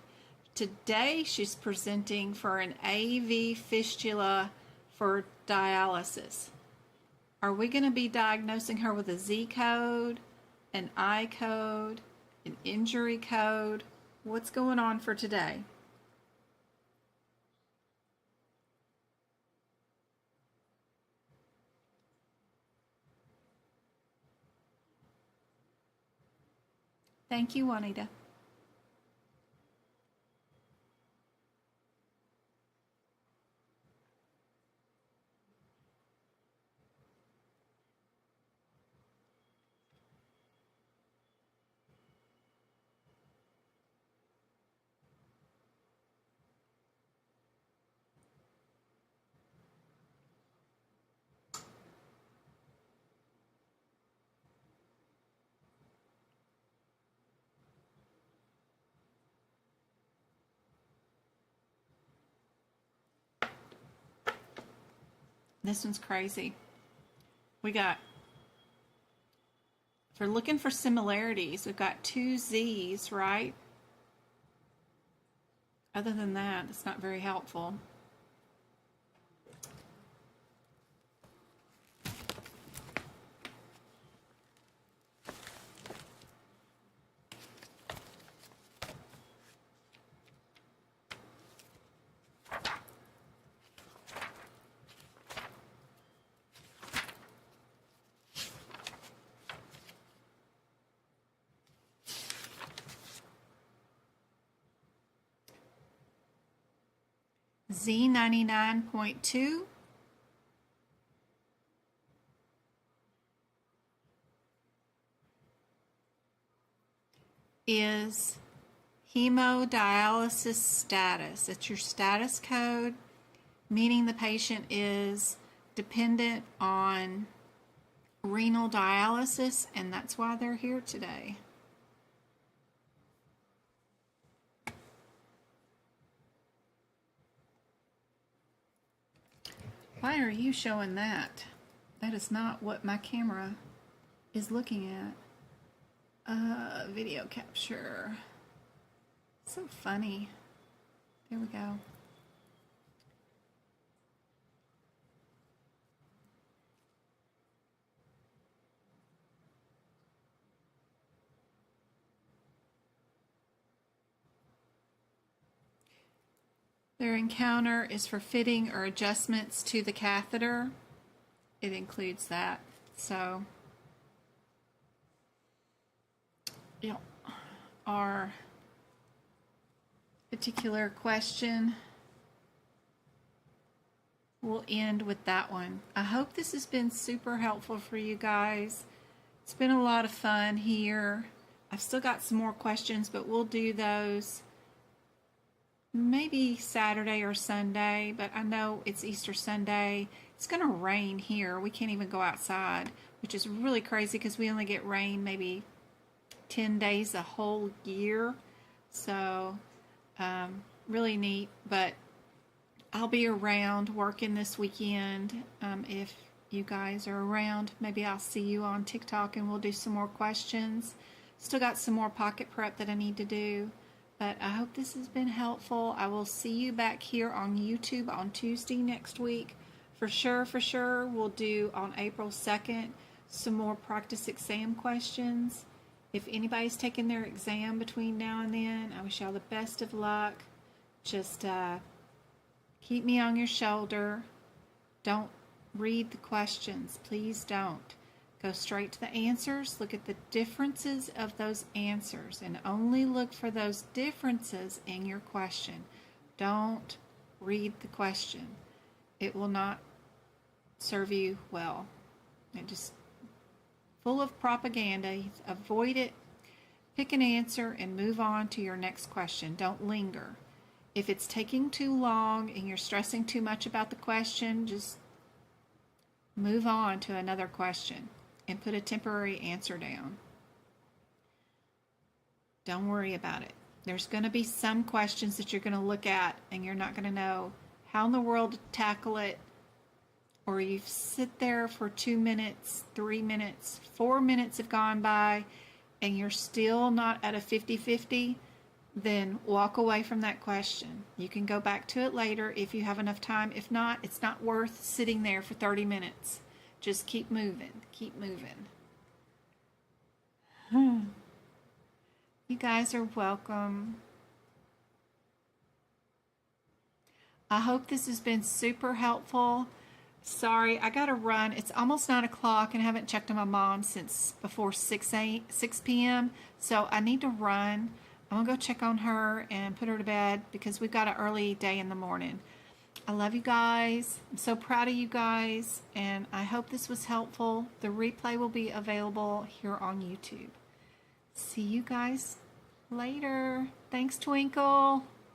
Today she's presenting for an AV fistula for dialysis. Are we going to be diagnosing her with a Z code, an I code, an injury code? What's going on for today? Thank you, Juanita. This one's crazy. We got, if we're looking for similarities, we've got two Z's, right? Other than that, it's not very helpful. Z99.2 is hemodialysis status. It's your status code, meaning the patient is dependent on renal dialysis, and that's why they're here today. Why are you showing that? That is not what my camera is looking at. Video capture. So funny. There we go. Their encounter is for fitting or adjustments to the catheter. It includes that. So, yeah, our particular question will end with that one. I hope this has been super helpful for you guys. It's been a lot of fun here. I've still got some more questions, but we'll do those maybe Saturday or Sunday, but I know it's Easter Sunday. It's going to rain here. We can't even go outside, which is really crazy because we only get rain maybe 10 days a whole year. So really neat. But I'll be around working this weekend. If you guys are around, maybe I'll see you on TikTok and we'll do some more questions. Still got some more pocket prep that I need to do. But I hope this has been helpful. I will see you back here on YouTube on Tuesday next week. For sure, we'll do on April 2nd some more practice exam questions. If anybody's taking their exam between now and then, I wish y'all the best of luck. Just keep me on your shoulder. Don't read the questions. Please don't. Go straight to the answers. Look at the differences of those answers and only look for those differences in your question. Don't read the question. It will not serve you well. It just full of propaganda. Avoid it. Pick an answer and move on to your next question. Don't linger. If it's taking too long and you're stressing too much about the question, just move on to another question and put a temporary answer down. Don't worry about it. There's going to be some questions that you're going to look at and you're not going to know how in the world to tackle it, or you sit there for 2 minutes, 3 minutes, 4 minutes have gone by and you're still not at a 50-50, then walk away from that question. You can go back to it later if you have enough time. If not, it's not worth sitting there for 30 minutes. Just keep moving. Keep moving. You guys are welcome. I hope this has been super helpful. Sorry, I gotta run. It's almost 9 o'clock and I haven't checked on my mom since before 6 p.m. So I need to run. I'm gonna go check on her and put her to bed because we've got an early day in the morning. I love you guys. I'm so proud of you guys, and I hope this was helpful. The replay will be available here on YouTube. See you guys later. Thanks, Twinkle.